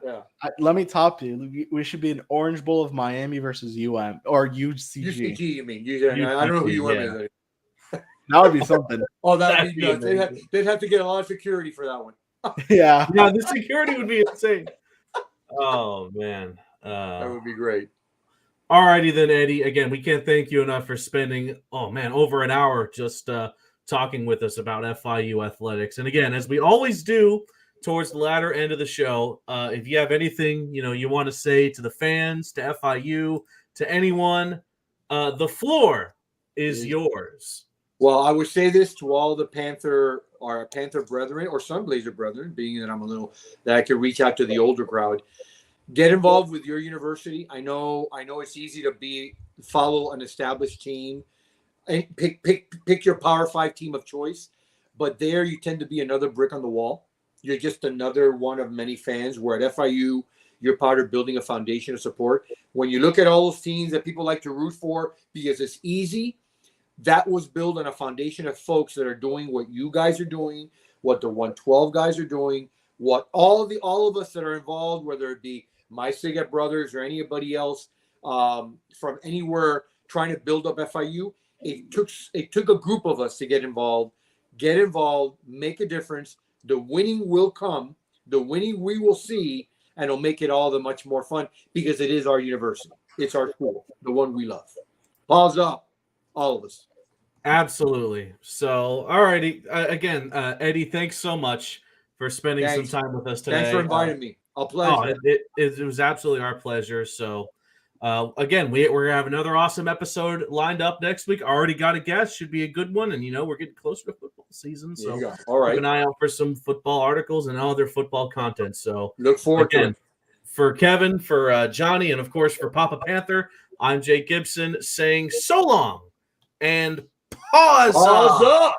[SPEAKER 3] Let me top you. We should be an Orange Bowl of Miami versus UM or UCG.
[SPEAKER 2] UCG, you mean? I don't know who UM is.
[SPEAKER 3] That would be something.
[SPEAKER 2] Oh, that would be nuts. They'd have to get a lot of security for that one.
[SPEAKER 3] Yeah.
[SPEAKER 1] Yeah, the security would be insane. Oh, man.
[SPEAKER 2] That would be great.
[SPEAKER 1] All righty then, Eddie. Again, we can't thank you enough for spending, over an hour just talking with us about FIU athletics. And again, as we always do towards the latter end of the show, if you have anything, you want to say to the fans, to FIU, to anyone, the floor is yours.
[SPEAKER 2] Well, I would say this to all the Panther brethren or Sunblazer brethren, being that that I could reach out to the older crowd. Get involved with your university. I know it's easy to follow an established team and pick your Power 5 team of choice, but there you tend to be another brick on the wall. You're just another one of many fans, where at FIU, you're part of building a foundation of support. When you look at all those teams that people like to root for because it's easy, that was built on a foundation of folks that are doing what you guys are doing, what the 112 guys are doing, what all of us that are involved, whether it be my Sigat brothers or anybody else from anywhere trying to build up FIU. It took a group of us to get involved, make a difference. The winning will come. The winning we will see, and it'll make it all the much more fun because it is our university. It's our school, the one we love. Paws up, all of us.
[SPEAKER 1] Absolutely. So, all righty. Again, Eddie, thanks so much for spending some time with us today.
[SPEAKER 2] Thanks for inviting me. A pleasure.
[SPEAKER 1] It was absolutely our pleasure. So, again, we're going to have another awesome episode lined up next week. Already got a guest. Should be a good one. And, we're getting closer to football season. So,
[SPEAKER 2] all right.
[SPEAKER 1] Keep an eye out for some football articles and other football content. So,
[SPEAKER 2] look forward to it.
[SPEAKER 1] For Kevin, for Johnny, and, of course, for Papa Panther, I'm Jake Gibson saying so long and paws up.